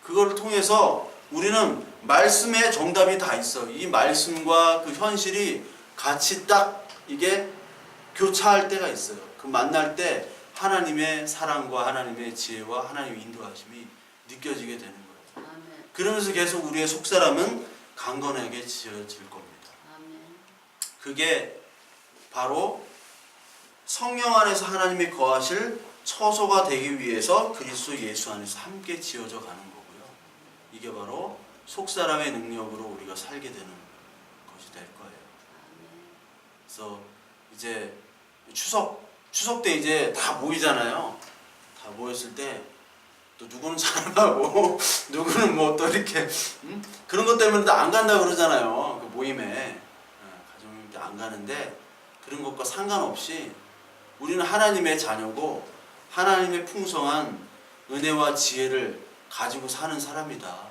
그걸 통해서 우리는 말씀의 정답이 다 있어. 이 말씀과 그 현실이 같이 딱 이게 교차할 때가 있어요. 그 만날 때 하나님의 사랑과 하나님의 지혜와 하나님의 인도하심이 느껴지게 되는 거예요. 아멘. 그러면서 계속 우리의 속사람은 강건하게 지어질 겁니다. 아멘. 그게 바로 성령 안에서 하나님이 거하실 처소가 되기 위해서 그리스도 예수 안에서 함께 지어져 가는 거고요. 이게 바로 속사람의 능력으로 우리가 살게 되는 것이 될 거예요. 그래서 이제 추석 때 이제 다 모이잖아요. 다 모였을 때 또 누구는 자랑하고 누구는 뭐 또 이렇게 그런 것 때문에 또 안 간다 그러잖아요. 그 모임에 가정모임 때 안 가는데 그런 것과 상관없이 우리는 하나님의 자녀고 하나님의 풍성한 은혜와 지혜를 가지고 사는 사람이다.